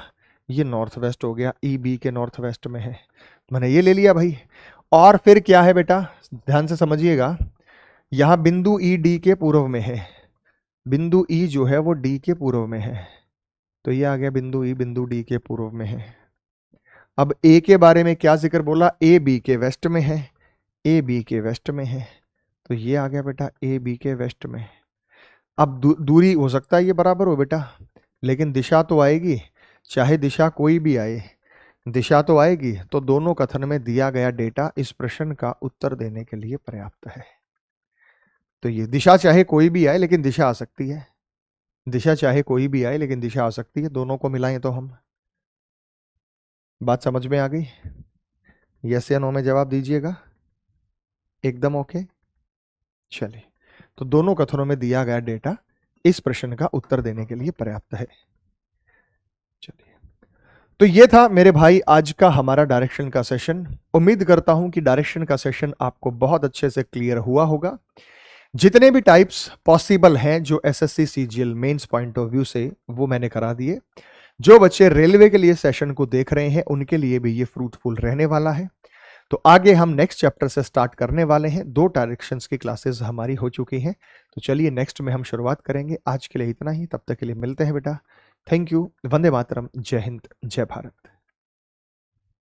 ये नॉर्थ वेस्ट हो गया, ई बी के नॉर्थ वेस्ट में है। मैंने ये ले लिया भाई। और फिर क्या है बेटा, ध्यान से समझिएगा, यहां बिंदु ई डी के पूर्व में है, बिंदु ई जो है वो डी के पूर्व में है, तो ये आ गया बिंदु ई बिंदु डी के पूर्व में है। अब ए के बारे में क्या जिक्र बोला, ए बी के वेस्ट में है, ए बी के वेस्ट में है, तो ये आ गया बेटा ए बी के वेस्ट में। अब दूरी हो सकता है ये बराबर हो बेटा, लेकिन दिशा तो आएगी, चाहे दिशा कोई भी आए, दिशा तो आएगी। तो दोनों कथन में दिया गया डेटा इस प्रश्न का उत्तर देने के लिए पर्याप्त है। तो ये दिशा चाहे कोई भी आए लेकिन दिशा आ सकती है, दिशा चाहे कोई भी आए लेकिन दिशा आ सकती है, दोनों को मिलाएं तो हम, बात समझ में आ गई? यस या नो में जवाब दीजिएगा। एकदम ओके। चलिए, तो दोनों कथनों में दिया गया डेटा इस प्रश्न का उत्तर देने के लिए पर्याप्त है। चलिए, तो ये था मेरे भाई आज का हमारा डायरेक्शन का सेशन। उम्मीद करता हूं कि डायरेक्शन का सेशन आपको बहुत अच्छे से क्लियर हुआ होगा। जितने भी टाइप्स पॉसिबल हैं जो SSC CGL mains point of view से, वो मैंने करा दिए। जो बच्चे रेलवे के लिए सेशन को देख रहे हैं उनके लिए भी ये फ्रूटफुल रहने वाला है। तो आगे हम नेक्स्ट चैप्टर से स्टार्ट करने वाले हैं। 2 डायरेक्शंस की क्लासेस हमारी हो चुकी हैं, तो चलिए नेक्स्ट में हम शुरुआत करेंगे। आज के लिए इतना ही, तब तक के लिए मिलते हैं बेटा। Thank you. वंदे मातरम। जय हिंद, जय भारत।